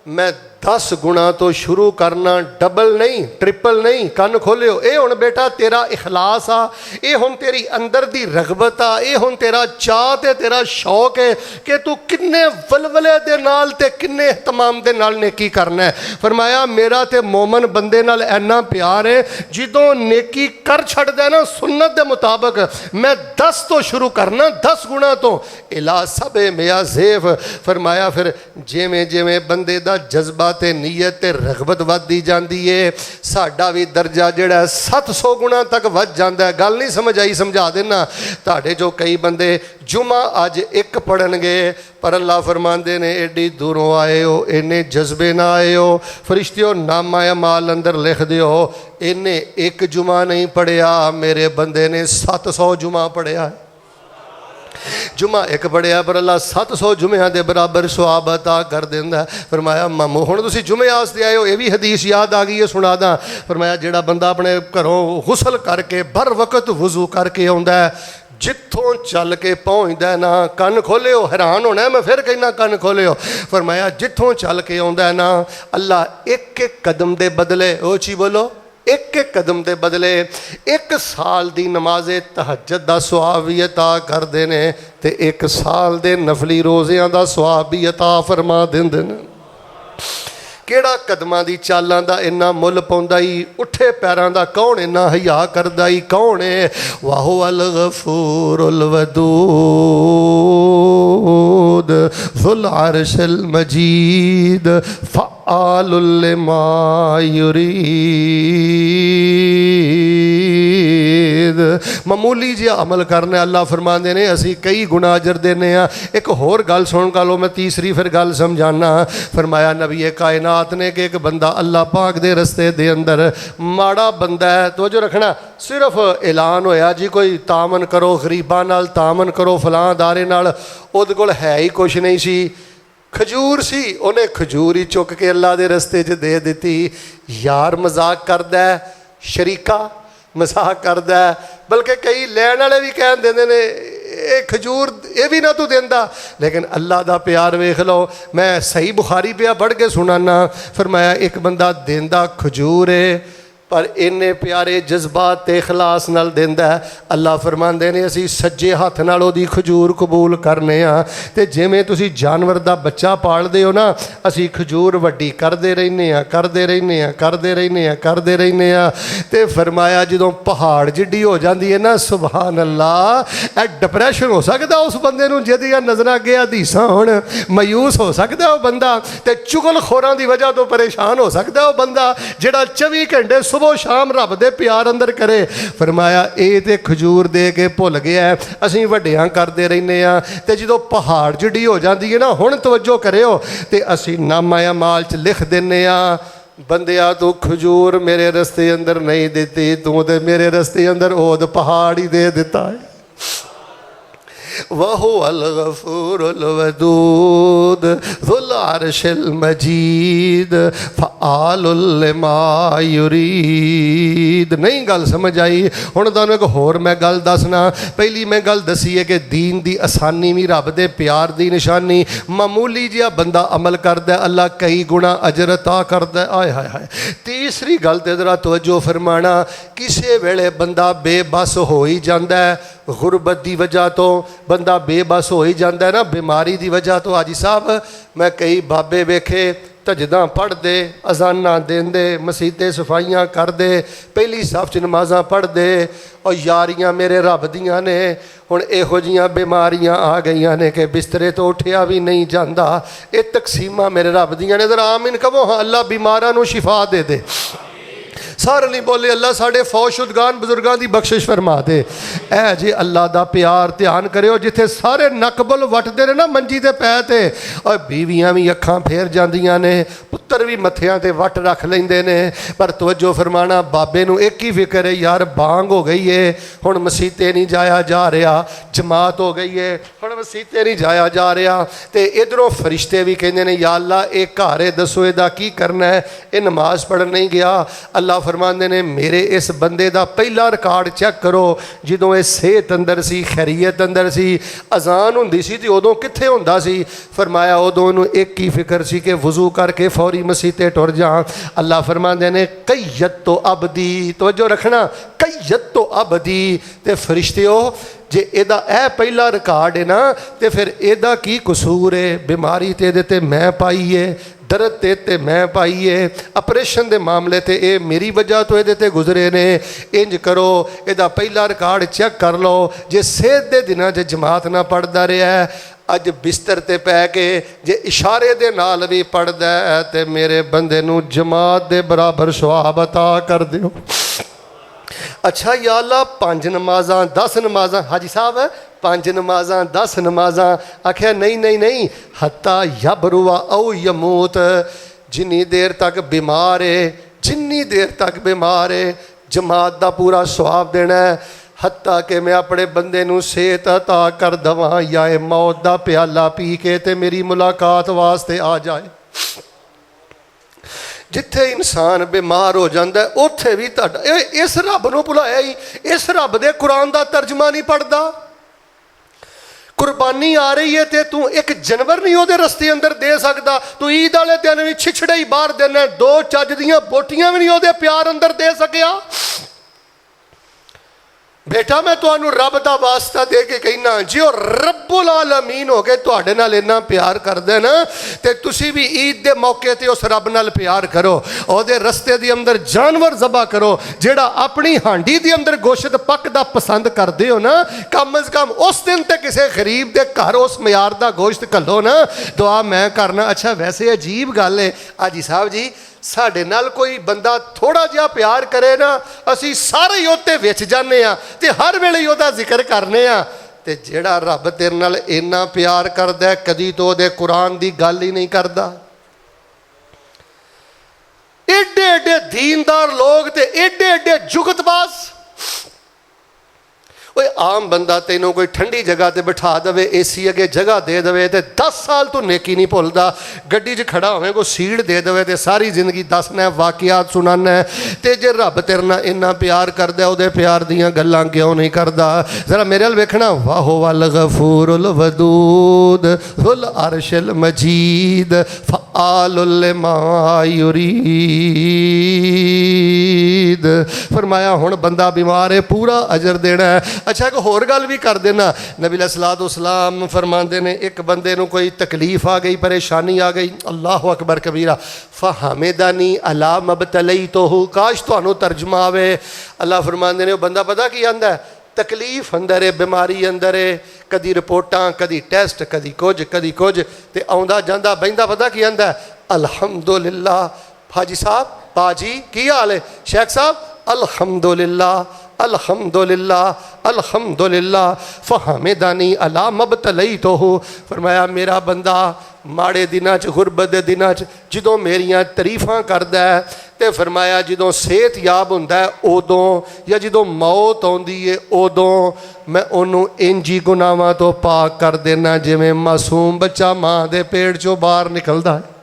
मैं 10 गुणा तो शुरू करना, डबल नहीं ट्रिपल नहीं। कन खोलियो, ये हुण बेटा तेरा इखलास आ, ये हुण तेरी अंदर दी रगबत आ, ये हुण तेरा चाह ते तेरा शौक है कि तू किन्ने वलवले दे नाल ते किन्ने एहतमाम दे नाल नेकी करना है। फरमाया मेरा ते मोमन बंदे नाल इन्ना प्यार है, जिदों नेकी कर छड्डदा है ना सुन्नत दे मुताबिक, मैं 10 तो शुरू करना, 10 गुणा तो इला सबे मिया ज़ेफ। फरमाया फिर जिवें जिवें बंदे दा जज्बा ते नीयत ते रगबत वधदी जांदी है। साडा भी दर्जा जिहड़ा 700 गुणा तक वध जांदा है। गल नहीं समझ आई, समझा देना। तुहाडे जो कई बंदे जुमा अज एक पढ़नगे, पर अल्लाह फरमांदे ने एडी दूरों आए हो, इन्ने जज्बे ना आए हो, फरिश्तियों नामा अमाल अंदर लिख दिओ, इन्ने एक जुमा नहीं पढ़िया, मेरे बंदे ने 700 जुमा पढ़िया है। जुमा एक पढ़िया पर अल्लाह 700 जुमियां के बराबर सुआब अता कर देंदा। फरमाया मामू हुण तुसीं जुमे आस्ते आए हो, ये भी हदीस याद आ गई है, सुना दा। फरमाया जिहड़ा बंदा अपने घरों गुसल करके बर वक्त वजू करके आउंदा है, जिथों चल के पहुँचता ना, कन खोलियो, हैरान होना है, मैं फिर कहना कन खोलियो। फरमाया जिथों चल के आउंदा है ना, अल्लाह एक एक कदम दे बदले, ओ ची बोलो, एक एक कदम के बदले 1 साल की नमाज़े तहज्जुद का सुआब भी अता कर देने, ते 1 साल के नफली रोज़ियां का सुआब भी अता फरमा देंदे ने। किहड़ा कदमां दी चालां दा इन्ना मुल पाउंदा ई, उठे पैरां दा कौन इन्ना हया करदा ई, कौन है? वाहो अल गफूरुल वदूद ज़ुल अर्शिल मजीद फ़आलुल लिमा युरीद। मामूली जिहा अमल करना, अल्लाह फरमांदे ने असी कई गुना अजर देने आ। एक होर गल सुन का लो, मैं तीसरी फिर गल समझाना। फरमाया नबी कायनात ने कि एक बंदा अल्लाह पाक दे रस्ते दे अंदर माड़ा बंदा है, तो जो रखना सिर्फ ऐलान होया जी कोई तामन करो, गरीबां नाल तामन करो, फलां दारे नाल, उहदे कोल है ही कुछ नहीं सी, खजूर सी, उन्हें खजूर ही चुक के अल्लाह के रस्ते च दे दी। यार मजाक करदा है, शरीका मजाक करदा है, बल्कि कई लैन वाले भी कह देंदे ने ये खजूर ये भी ना तू देंदा, लेकिन अल्लाह का प्यार वेख लो। मैं सही बुखारी पिया पढ़ के सुनाना। फरमाया एक बंदा देंदा खजूर है, पर इन्ने प्यारे जज्बात ते इखलास नाल देंदा है। अल्लाह फरमांदे ने असी सज्जे हथ नाल ओदी खजूर कबूल करने आ, ते जिवें तुसी जानवर दा बच्चा पालदे हो ना, असी खजूर वड्डी करदे रहने आ, करदे रहने आ, करदे रहने आ, करदे रहने आ। ते फरमाया जदों पहाड़ जिड्डी हो जांदी है ना, सुभान अल्लाह, ए डिप्रैशन हो सकदा उस बंदे नूं जिहदियां नज़रां अगे हदीसां होण, मायूस हो सकदा वो बंदा, ते चुगलखोरां दी वजह तो परेशान हो सकदा वो बंदा जिहड़ा 24 घंटे सुबह शाम रब दे प्यार अंदर करे। फरमाया ये तो खजूर दे के भुल गया है, असीं वड्डियां करते रहने आ, ते जदों पहाड़ जिड्डी हो जाती है ना, हुण तवज्जो करियो, ते असीं नामा अमाल च लिख दिंने आ, बंदिया तू खजूर मेरे रस्ते अंदर नहीं दिती, तू तो मेरे रस्ते अंदर ओद पहाड़ ही दे दिता है। वहु अल गफूरुल वदूद ज़ुल अर्शिल मजीद फ़आलुल लिमा युरीद। नहीं गल समझ आई? हुण तुहानूं एक होर मैं गल दसना। पहली मैं गल दसी है कि दीन दी आसानी भी रब दे प्यार दी निशानी। मामूली जिहा बंदा अमल करदा अल्लाह कई गुणा अजर अता करदा। आय हाय हाय। तीसरी गल ते जरा तवज्जो फरमाना, किसी वेले बंदा बेबस हो ही जाता है, गुरबत की वजह तो बंदा बेबस हो ही जाता है ना, बीमारी की वजह तो। हाजी साहब मैं कई बाबे वेखे तजदा पढ़ते, अजाना देंदे, मसीते सफाइयाँ करते, पहली सफ च नमाज़ां पढ़ते, और यारियां मेरे रब दियां ने। हुण इहो जिहियां बीमारियां आ गई ने कि बिस्तरे तो उठिया भी नहीं जाता। ये तकसीमां मेरे रब दियां ने। जरा आमीन कहो। हाँ, अल्लाह बीमारां नूं शिफा दे दे। सारे नहीं बोले अल्लाह साढ़े फौशुदगान बुजुर्गों की बख्शिश फरमा दे। ऐ जी अल्लाह का प्यार ध्यान करो, जिथे सारे नकबल वटते ने ना मंजी के पै ते, और बीवियां भी अखां फेर जांदियां ने, पुत्तर भी मत्थियां ते वट रख लेंदे ने। पर तवज्जो फरमाना, बाबे नूं एक ही फिक्र है, यार बांग हो गई है, हुण मसीते नहीं जाया जा रहा, जमात हो गई है, हुण मसीते नहीं जाया जा रहा। तो इधरों फरिश्ते भी कहंदे ने, या अल्लाह ये घर है, दसो इहदा की करना है, ये नमाज पढ़न नहीं गया। अल्लाह फरमांदे ने, मेरे इस बंदे का पहला रिकॉर्ड चेक करो, जदों ये सेहत अंदर सी, खैरियत अंदर सी, अजान हुंदी सी, तो उदों कित्थे हुंदा सी? फरमाया उदों उहनूं एक ही फिक्र सी कि वजू करके फौरी मसीते टुर जा। अल्लाह फरमांदे ने, कैयत तो अबदी, तवज्जो रखना, कैयत तो अबदी। ते फरिश्तिओ जे एदा ए पहला रिकॉर्ड है ना, तो फिर एदा की कसूर है? बीमारी तो ये मैं पाई है, दर्द ते मैं पाई है, ऑपरेशन के मामले ते ये मेरी वजह तो ये गुजरे ने। इंज करो, ਇਹਦਾ पहला रिकॉर्ड चेक कर लो, जे सेहत के दिनों च जमात ना पढ़ता रहा अज बिस्तर ते पै के जे इशारे दे नाल भी पढ़दा है ते मेरे बंदे नूं जमात दे बराबर सवाब अता कर दिओ। अच्छा या अल्लाह 5 नमाज़ां 10 नमाज़ां, हाजी साहब 5 नमाज़ां 10 नमाज़ां, आख्या नहीं नहीं नहीं, हत्ता यबरुआ औ यमूत, जिन्नी देर तक बीमार है, जिन्नी देर तक बीमार है जमात का पूरा सवाब देना है, हत्ता कि मैं अपने बंदे नूं सेहत अता कर दवां या मौत का प्याला पी के ते मेरी मुलाकात वास्ते आ जाए। जिथे इंसान बीमार हो जाता है उत्थे भी तुहाडा इस रब नूं भुलाया ही, इस रब दे कुरान का तर्जमा नहीं पढ़ता। कुर्बानी आ रही है तो तू एक जानवर नहीं वो रस्ते अंदर दे सकता, तू ईद वाले दिन भी छिछड़े ही बाहर देना, 2 चज दियां बोटियां भी नहीं वो प्यार अंदर दे सकिया। बेटा मैं तुहानू रब का वास्ता दे के कहना, जे वो रब्बुल आलमीन हो के तुहाडे नाल इन्ना प्यार करदे ना ते तुसी भी ईद दे मौके ते उस रब नाल प्यार करो, ओदे रस्ते दे अंदर जानवर ज़बा करो, जेड़ा अपनी हांडी दे अंदर गोश्त पकदा पसंद करदे हो ना, कम अज़ कम उस दिन ते किसी गरीब दे घर उस म्यार दा गोश्त घल्लो ना, दुआ मैं करना। अच्छा वैसे अजीब गल है हाजी साहब जी, साढ़े नाल कोई बंदा थोड़ा जिहा प्यार करे ना असी सारे उत्ते विच जाने आ ते हर वेले ओहदा जिक्र करने आ, ते जेड़ा रब तेरे नाल इन्ना प्यार करदा कदी तो ओहदे कुरान दी गल ही नहीं करदा। एडे एडे दीनदार लोग ते एडे एडे जुगतबाज, कोई आम बंदा तेनों कोई ठंडी जगह ते बिठा दे, एसी अगे जगह दे दे तो 10 साल तू नेकी नहीं भुलदा, गड्डी च खड़ा होवे कोई सीट दे दे तो सारी जिंदगी दसना वाकियात सुनाना है, तो जे रब तेरे नाल इन्ना प्यार करदा उहदे प्यार दीयां गल्लां क्यों नहीं करदा। जरा मेरे अल वेखना, वाहो वल गफूरुल वदूद जुल अर्शिल मजीद फ़आलुल लिमा युरीद। फरमाया हुण बंदा बीमार है पूरा अजर देना है। अच्छा एक होर गल भी कर देना, नबी अलैहिस्सलाम फरमाते ने एक बंदे नूं कोई तकलीफ आ गई, परेशानी आ गई, अल्लाह अकबर कबीरा, फ़हमिदानी अला मबतलैतुहु, काश तुहानूं तर्जमा आवे। अल्लाह फरमाते ने बंदा पता की आंदा है, तकलीफ अंदर है, बीमारी अंदर है, कदी रिपोर्टां कदी टेस्ट कदी कुछ ते आउंदा जांदा बहिंदा पता की आंदा, अल्हम्दुलिल्लाह। हाजी साहब पाजी की हाल है, शेख साहब अल्हम्दुलिल्लाह अल्हम्दुलिल्लाह अल्हम्दुलिल्लाह फ़हमिदानी अला मबतलैतुहु। फरमाया मेरा बंदा माड़े दिनां च गुरबत दे दिनां च जदों मेरियां तरीफां करदा है ते फरमाया जदों सेहत याब हुंदा है उदों या जदों मौत आउंदी है उदों मैं उन्हों इंजी गुनाहां तो पाक कर देना जिवें मासूम बच्चा माँ दे पेट चों बाहर निकलदा है।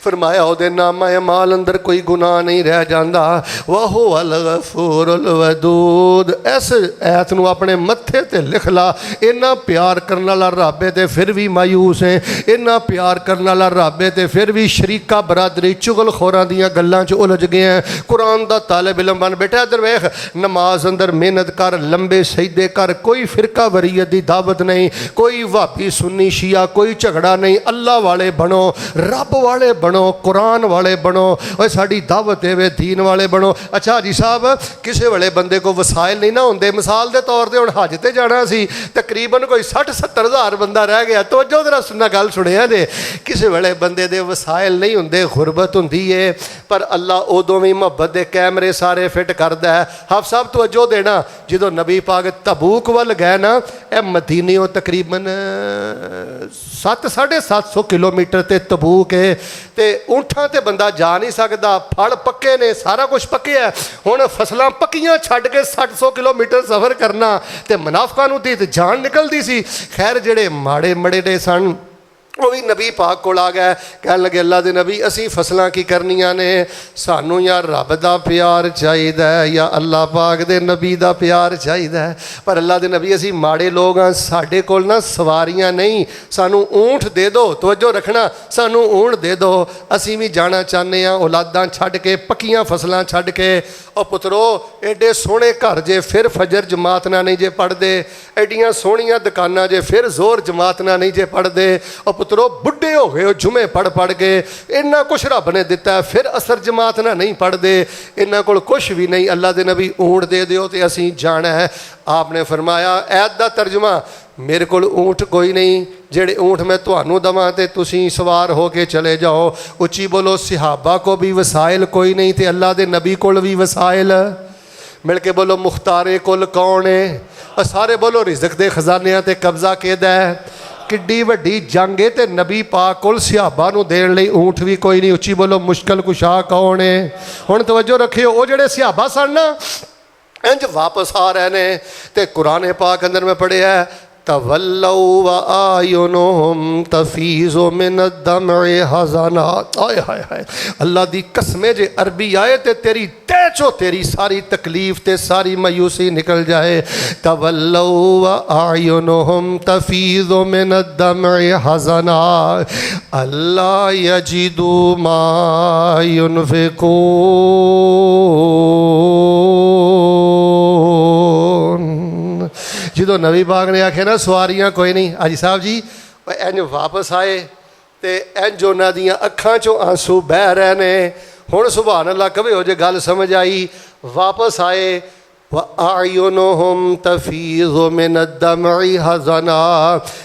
फरमाया उहदे नामा अमाल अंदर कोई गुनाह नहीं रह जाता। वाहो अल गफूरुल वदूद। इस ऐत नूं अपने मत्थे ते लिख ला। इन्ना प्यार करने वाला रब है ते फिर भी मायूस है, इन्ना प्यार करने वाला रब है ते फिर भी शरीका बरादरी चुगलखोरां दीयां गल्लां च उलझ गए हैं। कुरान दा तालिब इल्म बन बेटा इधर वेख, नमाज अंदर मेहनत कर, लंबे सजदे कर, कोई फिरका वरीयत दी दावत नहीं, कोई वाबी सुन्नी शिया कोई झगड़ा नहीं। अल्लाह वाले बनो, रब वाले बनो, कुरान वाले बनो, और साड़ी दावत है वे दीन वाले बनो। अच्छा जी साहब किसी वेले बंदे को वसाइल नहीं ना होंगे, मिसाल के तौर पर हुण हज ते जाना सी, तकरीबन कोई 60-70 हज़ार बंदा रह गया। तो जो जरा सुनना गल सुनिया जे, किसी वेले बंदे दे वसाइल नहीं होंगे, गुरबत होंदी है, पर अल्लाह उदों भी मुहब्बत के कैमरे सारे फिट करदा है। हाफ साहब तवज्जो देना, जो नबी पाक तबूक वल गए ना, यह मदीने तकरीबन 700-750 किलोमीटर ते तबूक है, ते ऊंठां ते बंदा जा नहीं सकता, फल पक्के ने, सारा कुछ पक्के है। हुण फसलां पक्कियां छड्ड के 700 किलोमीटर सफ़र करना ते मुनाफिकां नूं दी जान निकलदी सी। खैर जिहड़े माड़े मड़े सन वो भी नबी पाक कोल आ गए, कह लगे अल्लाह दे नबी असी फसलां की करनियां ने, सानू या रब दा प्यार चाहिदा है या अल्लाह पाक दे नबी दा प्यार चाहिदा है। पर अल्लाह दे नबी असी माड़े लोग हाँ, साडे कोल ना सवारियां नहीं, सानू ऊँट दे दो, तवज्जो रखना, सानू ऊँट दे दो, असी भी जाना चाहते हैं औलादां छड्ड के, पक्कियां फसलां छड्ड के। और पुत्रो एडे सोहणे घर जे फिर फजर जमात ना नहीं जे पढ़दे, एडियां सोहणियां दुकानां जे फिर जोर जमात ना नहीं जे पढ़दे। और पुत्रो पुत्रो बुढ़े हो गए हो जुमे पढ़ के, इन्ना कुछ रब ने दिता है, फिर असर जमात ना नहीं पढ़ते, इन्हों को कुछ भी नहीं, अल्लाह के नबी ऊँट दे दिओ तो असीं जाना है। आपने फरमाया ऐत का तर्जमा, मेरे को ऊँट कोई नहीं जेड़े ऊँट मैं तुहानू दवां ते तुसीं सवार हो के चले जाओ। उच्ची बोलो, सिहाबा को भी वसाइल कोई नहीं तो अल्लाह के नबी को भी वसाइल। मिल के बोलो, मुख्तारे कुल कौन है? सारे बोलो, रिज़्क दे खजानियां ते कब्जा किहदा है? किड्डी वड्डी जंग है ते नबी पाक कोल सिहाबा नूं देण लई ऊँट भी कोई नहीं। उच्ची बोलो, मुश्किल कुशा कौन है? हुण तवज्जो रखियो, वो जेड़े सिहाबा सन ना इंज वापस आ रहे ने ते कुरान पाक अंदर में पढ़िया है, तवल्लौ व आयुनुहुम तफीज़ु मिनद्दम'i हज़ना। आय हाय हाय, अल्लाह दी कसमें जे अरबी आए ते तेरी तैचो तेरी सारी तकलीफ ते सारी मायूसी निकल जाए। तवल्लौ व आयुनुहुम तफीज़ु मिनद्दम'i हज़ना अल्ला यजिदू मा युनफ़िकून। जो नबी पाक ने आखे ना सवारियां कोई नहीं, हाजी साहब जी इंज वापस आए तो इंज उन्होंने दियां अखां चों आंसू बह रहे ने। हुण सुभान अल्लाह कवे हो जे गल समझ आई। वापस आए, व आयुनुहुम तफीज़ु मिनद्दम'i हज़ना,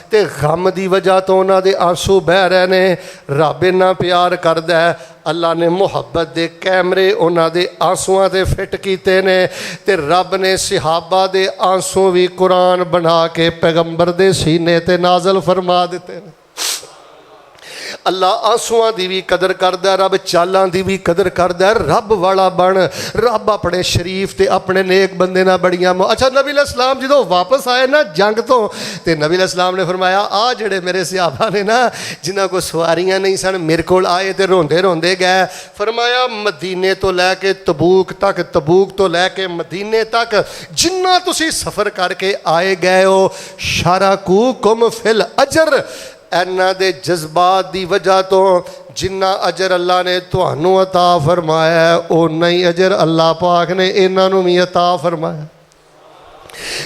ते गम की वजह तो उन्होंने आंसू बह रहे ने। रब इन्ना प्यार करदा है, अल्लाह ने मुहब्बत के कैमरे उन्होंने आंसुआं ते फिट किए ने, ते रब ने सिहाबा के आंसू भी कुरान बना के पैगंबर के सीने ते नाजल फरमा दिते ने। अल्लाह आंसुआं की भी कदर करदा, रब चालां की भी कदर करदा। रब वाला बन, रब अपने शरीफ ते अपने नेक बंदे ना बड़ियां। अच्छा, नबी अलैहिस्सलाम जो वापस आए ना जंग तो, ते नबी अलैहिस्सलाम ने फरमाया, आ जेड़े मेरे सिहाबा ने ना जिन्हां को सवारियां नहीं सन, मेरे को आए तो रोंदे रोंदे गए। फरमाया मदीने तो लैके तबूक तक, तबूक तो लैके मदीने तक जिन्ना तुसी सफ़र करके आए गए हो, शारकूकुम फिल अजर, इन्हां दे जज्बात की वजह तो जिन्ना अजर अल्लाह ने तुहानू अता फरमाया है, उन्ना ही अजर अल्लाह पाक ने इन्हां नू भी अता फरमाया।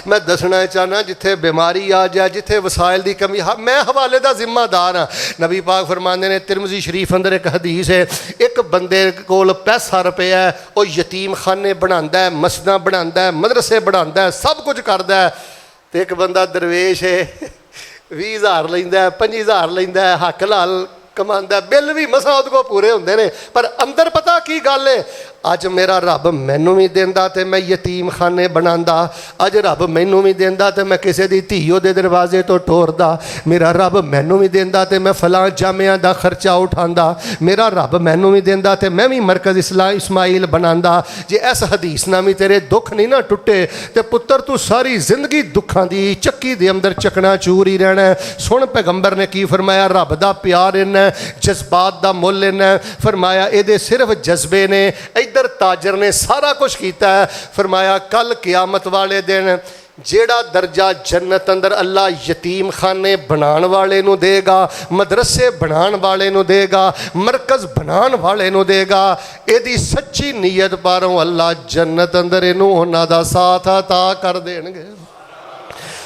मैं दसना चाहना, जिथे बीमारी आ जाए, जिथे वसाइल की कमी, मैं हवाले का जिम्मेदार हाँ। नबी पाक फरमाते ने, तिरमिज़ी शरीफ अंदर एक हदीस है, एक बंदे कोल पैसा रुपया है, वो यतीम खाने बनाता है, मस्जिदां बनाता है, मदरसे बनाता है, सब कुछ करता है। तो एक बंदा दरवेश है, 20,000 लैंदा है, 25,000 लैंदा है, हक लाल कमांदा, बिल भी मसा उहदे कोल पूरे होंदे ने, पर अंदर पता की गल है, अज मेरा रब मैनू भी देंदा तो मैं यतीम खाने बनांदा, अज रब मैनू भी देंदा तो मैं किसी की धी उहदे दरवाजे तो टोरदा, मेरा रब मैनू भी देंदा तो मैं फलां जामिया का खर्चा उठांदा, मेरा रब मैनू भी देंदा तो मैं भी मरकज़ इस्माइल बनांदा। जे इस हदीस नाल भी तेरे दुख नहीं ना टुटे तो पुत्र तू सारी जिंदगी दुखों की चक्की दे अंदर चकना चूर ही रहना है। सुन पैगंबर ने की फरमाया, रब का प्यार इन्ना, जज्बात का मुल इन्ना। फरमाया ये सिर्फ जज्बे ने, इधर ताजर ने सारा कुछ किया है। फरमाया कल क़यामत वाले दिन जेड़ा दर्जा जन्नत अंदर अल्लाह यतीम खाने बनाने वाले नू देगा, मदरसे बनाने वाले नू देगा, मरकज़ बनाने वाले नू देगा, यदि सच्ची नीयत पारों अल्लाह जन्नत अंदर इनू उन्हां दा साथ अता कर देणगे।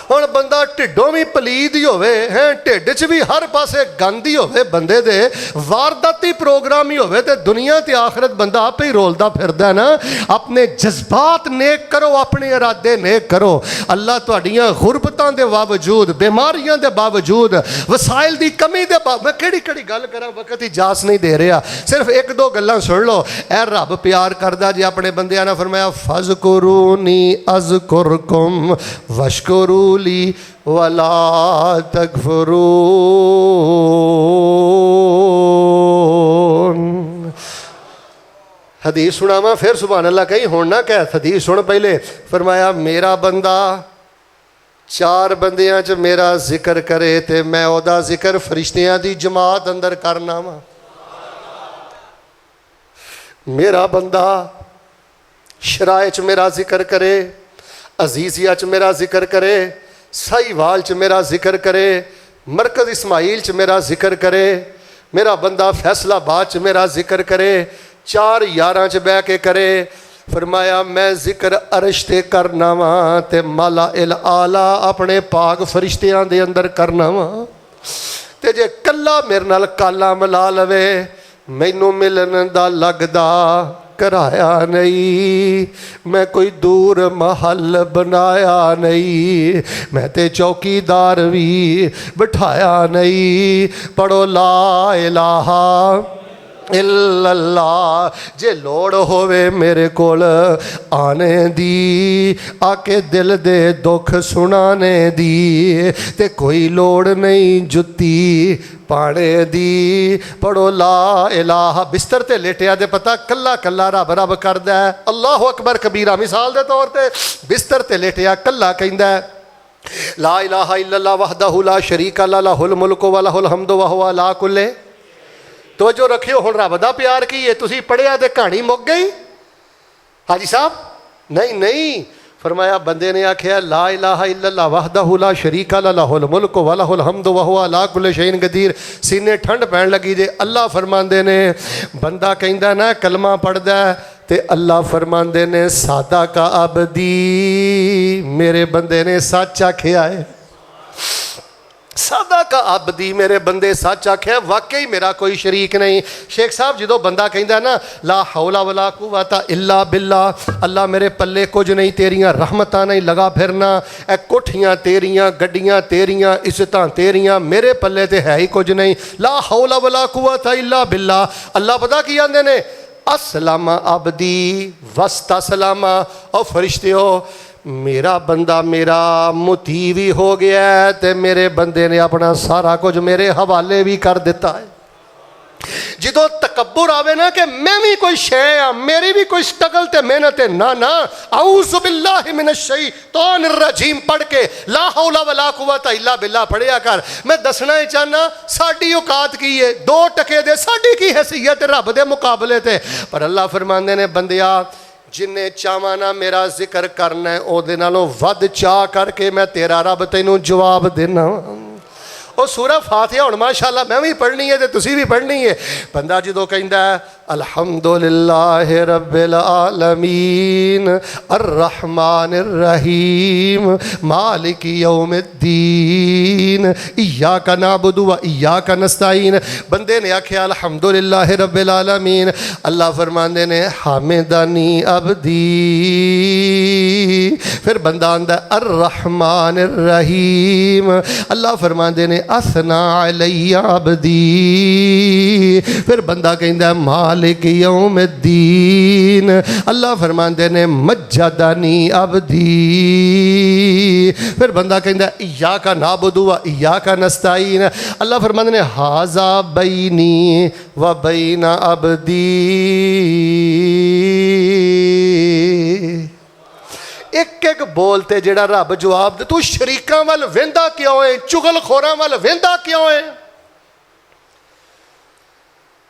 हुण बंदा ढिडों भी पलीद ही होवे है, ढिड च भी हर पासे गंद ही होवे, बंदे दे वारदाती प्रोग्राम ही होवे, ते दुनिया ते आखरत बंदा आप ही रोलदा फिरदा ना। अपने जज्बात नेक करो, अपने इरादे नेक करो। अल्लाह तुहाड़ियां गुरबतां दे बावजूद, बीमारियां दे बावजूद, वसाइल दी कमी दे बावजूद, मैं केड़ी गल करा, वक्त ही जास नहीं दे रहा, सिर्फ एक दो गल्लां सुन लो। ए रब प्यार करदा जी अपने बंदियां ने फरमाया, फज़कुरूनी अज़कुरकुम वशकुरू ली वला तकफुरून। हदीस सुनावा फिर सुभान अल्लाह कहीं हुण ना कह, हदीस सुन पहले। फरमाया मेरा बंदा 4 बंदियां च मेरा जिक्र करे ते मैं ओदा जिक्र फरिश्तियां दी जमात अंदर करना वा। मेरा बंदा शराए च मेरा जिक्र करे, अजीजिया च मेरा जिक्र करे, साहिवाल च मेरा जिक्र करे, मरकज़ इस्माइल च मेरा जिक्र करे, मेरा बंदा फैसलाबाद च मेरा जिक्र करे, 4 यारां च बह के करे। फरमाया मैं जिक्र अरश ते करना वा ते माला इल आला अपने पाक फरिश्तियां दे अंदर करना वा। ते जे कल्ला मेरे नाल काला मिला लवे मैनू मिलन दा लगदा कराया नहीं, मैं कोई दूर महल बनाया नहीं, मैं ते चौकीदार भी बिठाया नहीं। पढ़ो ला इलाहा इल्लल्लाह। जे लोड़ होवे मेरे कोल आने दी, आके दिल दे दुख सुनाने दी, ते कोई लोड़ नहीं जुत्ती पाने दी। पढ़ो ला इलाहा। बिस्तर ते लेटिया दे पता कल्ला कल्ला रब रब करदा है। अल्लाह अकबर कबीरा। मिसाल दे तौर ते बिस्तर ते लेटिया कल्ला कहंदा है ला इलाहा इल्लल्लाह वहदहु ला शरीका लहु लहुल मुल्कु व लहुल हम्दु व हुवा अला कुल्लि। तवज्जो रखियो हुण रब दा प्यार की है। तुसी पढ़िया ते कहानी मुक गई हाजी साहब? नहीं नहीं, फरमाया बंदे ने आख्या ला इलाहा इल्लल्लाह वहदहु ला शरीका लहु लहुल मुल्कु व लहुल हम्दु व हुवा अला कुल्लि शैइन कदीर। सीने ठंड पैण लगी जे। अल्लाह फरमांदे ने बंदा कहंदा ना कलमा पढ़दा ते अल्लाह फरमांदे ने सादा का अबदी, मेरे बंदे ने सच आख्या है। सादा का अबदी, मेरे बंदे सच आख्या। वाकई मेरा कोई शरीक नहीं। शेख साहब जो बंदा कहता ना ला हौला वला कुव्वता इल्ला बिल्ला, अल्लाह मेरे पल्ले कुछ नहीं, तेरियां रहमतां नहीं लगा फिरना, ए कोठियां तेरियां, गड्डियां तेरियां, इज्जतां तेरियां, मेरे पल्ले ते है ही कुछ नहीं। ला हौला वला कुव्वता इल्ला बिल्ला। अल्लाह पता की आंदे ने असलम अबदी वस्तसलमा। और फरिश्ते हो मेरा बंदा मेरा मुती भी हो गया है, ते मेरे बंदे ने अपना सारा कुछ मेरे हवाले भी कर दिता है। जो तकब्बुर आवे ना कि मैं भी कोई शै हाँ, मेरी भी कोई स्ट्रगल ते मेहनत है, ना ना औज़ु बिल्लाहि मिनश शैतानिर रजीम पढ़ के ला हौला वला कुव्वता इल्ला बिल्लाह पढ़िया कर। मैं दसना ही चाहना साडी औकात की है, 2 टके दे साडी की हैसियत रब दे मुकाबले ते। पर अल्लाह फरमांदे ने बंदिया जिन्हें चाहवा ना मेरा जिक्र करना है ओदे नालों वध चाह करके मैं तेरा रब तैनूं जवाब देना। और सूरह फातिहा हुण माशाअल्लाह मैं भी पढ़नी है ते तुसी भी पढ़नी है। बंदा जो कहंदा है अल्हम्दुलिल्लाहि रब्बिल आलमीन अर्रहमानिर रहीम मालिक यौमिद्दीन इय्याका नअबुदु व इय्याका नस्तईन। बंदे ने आख्या अल्हम्दुलिल्लाहि रब्बिल आलमीन। अल्लाह फरमांदे ने हामिदानी अब्दी। फिर बंदा आंदा अर्रहमानिर रहीम। अल्लाह फरमांदे ने असना अलैया अब्दी। फिर बंदा कहंदा मालिक यौमिद्दीन। अल्लाह फरमांदे ने मज्जदनी अब्दी। फिर बंदा कहंदा इय्याका नअबुदु व इय्याका नस्तईन। अल्लाह फरमांदे ने हाज़ा बैनी व बैन अब्दी। एक एक बोलते जेड़ा रब जवाब दे। तू शरीकां वल वेंदा क्यों है, चुगलखोरां वल वेंदा क्यों है?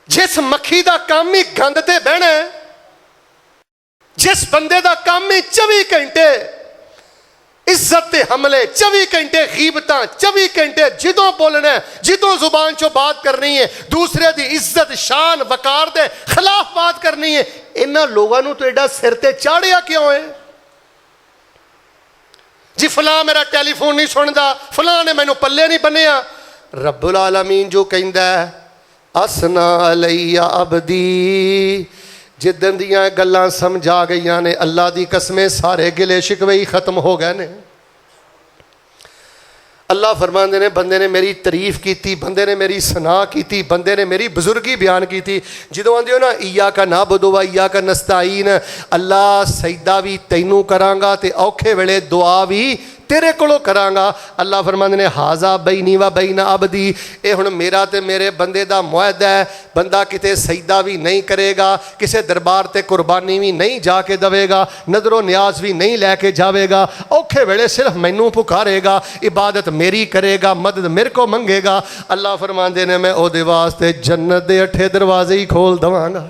जिस मक्खी दा काम ही गंद ते बहना है, जिस बंदे दा काम ही 24 घंटे इज्जत ते हमले, 24 घंटे गीबतां, 24 घंटे जिदों बोलना है, जिदों जुबान चो बात करनी है, दूसरे दी इज्जत शान वकार दे खिलाफ बात करनी है, इन्हां लोगों नूं तो एडा सिर ते चाढ़िया क्यों है? जी फलां मेरा टेलीफोन नहीं सुनता, फलां ने मैनू पल्ले नहीं बन्निया। रब्बुल आलमीन जो कहंदा है असना अलैया अब्दी। जिदन दियां गल्लां समझा गईयां ने अल्लाह दी कसमें सारे गिले शिकवे ही खत्म हो गए ने। अल्लाह फरमांदे ने बंदे ने मेरी तारीफ की, बंदे ने मेरी सना की, बंदे ने मेरी बुजुर्गी बयान की। जो आंदे हो ना इय्याका नअबुदु व इय्याका नस्तईन, अल्लाह सजदा भी तैनू करांगा ते औखे वेले दुआ भी तेरे कोलों करांगा। अल्लाह फरमांदे ने हाज़ा बैनी व बैन अब्दी। ये हुण मेरा ते मेरे बंदे दा मुआहदा है। बंदा किते सजदा भी नहीं करेगा, किसे दरबार ते कुर्बानी भी नहीं जाके देवेगा, नजरो न्याज भी नहीं लैके जावेगा, औखे वेले सिर्फ मैनू पुकारेगा, इबादत मेरी करेगा, मदद मेरे को मंगेगा। अल्लाह फरमांदे ने मैं ओदे वास्ते जन्नत दे 8 दरवाजे ही खोल दवांगा।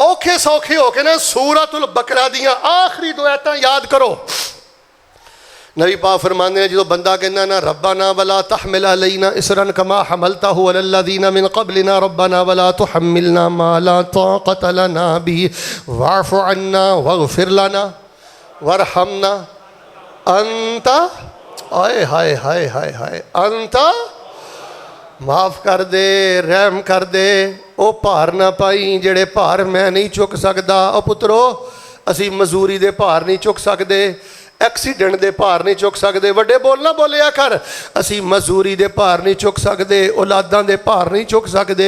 औखे सौखे होके ना सूरतुल बकरा दियां आखिरी 2 आयतां याद करो। नबी पाक फरमाते हैं जो बंदा कहना ना रब्बना वला तहमिल अलैना इसरन कमा हमलतहु अलल्लज़ीना मिन क़ब्लिना रब्बना वला तुहम्मिलना मा ला ताक़त लना बिही वाफ़ु अन्ना वग़फ़िर लना वरहमना अंता। आए हाय हाय हाय हाय अंता माफ़ कर दे, रहम कर दे, वो भार ना पाई जेड़े भार मैं नहीं चुक सकता। ओ पुत्रो असी मजूरी दे भार नहीं चुक सकते, एक्सीडेंट दे भार नहीं चुक सकते, वड्डे बोल ना बोलिया कर। असी मजूरी दे भार नहीं चुक सकते, औलादां दे भार नहीं चुक सकते,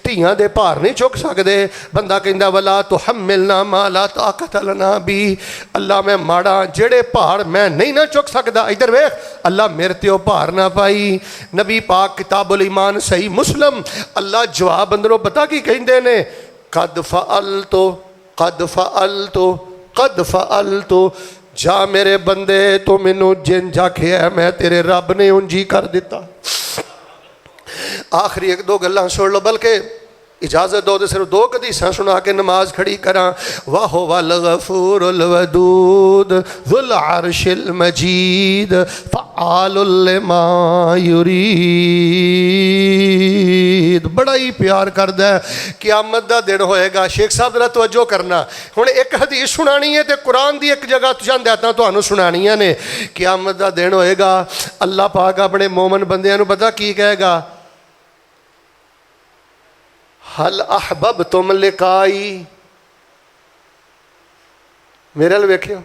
धियां दे भार नहीं चुक सकते। बंदा कहंदा वला तो हम मिलना माला ताकत लना भी, अल्लाह मैं माड़ा जेड़े भार मैं नहीं ना चुक सकता। इधर वेख अल्लाह मेरे ते भार ना पाई। नबी पाक किताबुल ईमान सही मुस्लिम अल्लाह जवाब अंदरों पता की कहंदे ने, कद फअल तो कद फअल तो कद फअल तो, जा मेरे बंदे तो मैनू जिंज आखिया मैं तेरे रब ने उंजी कर दिता। आखिरी एक दो गल्लां सुन लो, बल्कि इजाजत दो तो सिर्फ दो हदीसां सुना के नमाज खड़ी करा। वाहो वल गफूरुल वदूद ज़ुल अर्शिल मजीद फ़आलुल लिमा युरीद। बड़ा ही प्यार करदा है। क़यामत दा दिन होएगा। शेख साहब जरा तवज्जो करना, हुण एक हदीस सुनानी है तो कुरान दी एक जगह चंद आयतां तुहानूं सुनानियां ने। क़यामत दा दिन होएगा, अल्लाह पाक अपने मोमन बंदियां नूं पता की कहेगा, हल अहबब तुम लिकाई। मेरे अल वेख्यो,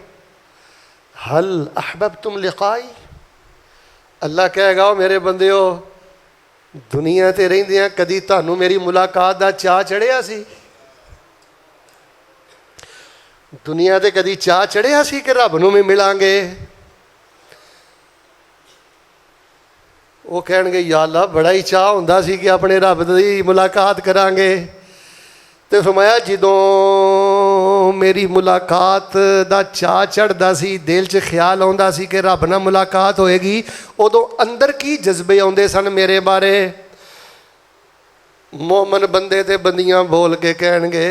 हल अहबब तुम लिकाई। अल्लाह कहेगा मेरे बंदे हो, दुनिया ते रहिंदियां कदी तुहानूं मेरी मुलाकात दा चाह चढ़िया सी? दुनिया ते कदी चाह चढ़िया सी कि रब नूं भी मिलांगे? वो कहणगे या अल्लाह बड़ा ही चाह हुंदा सी कि अपने रब दी मुलाकात करांगे। तो फरमाया जदों मेरी मुलाकात दा चाह चढ़दा सी, दिल च ख्याल आउंदा सी कि रब नाल मुलाकात होएगी, उदों अंदर की जज्बे आउंदे सन मेरे बारे? मोमन बंदे ते बंदियां बोल के कहणगे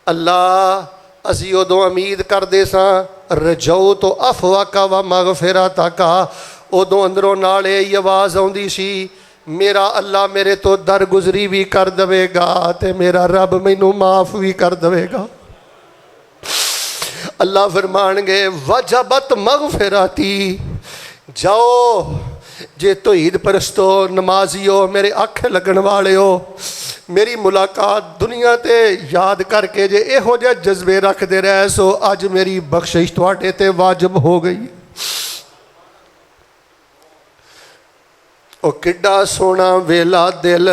अल्लाह असी उदों उम्मीद करदे सां रजौ तो अफवा का व मगफिरता का। उदों अंदरों नाल यही आवाज़ आउंदी सी, मेरा अल्लाह मेरे तो दरगुजरी भी कर देवेगा ते मेरा रब मैनू माफ़ भी कर देवेगा। अल्लाह फरमानगे वजबत मगफिरती, जाओ जे तौहीद परस्तो नमाजियो मेरे आखे लगन वाले हो, मेरी मुलाकात दुनिया ते याद करके जे इहो जिहे जज्बे रखते रह सो, अज मेरी बख्शिश तुहाडे ते वाजिब हो गई। ओ किड्डा सोना वेला दिल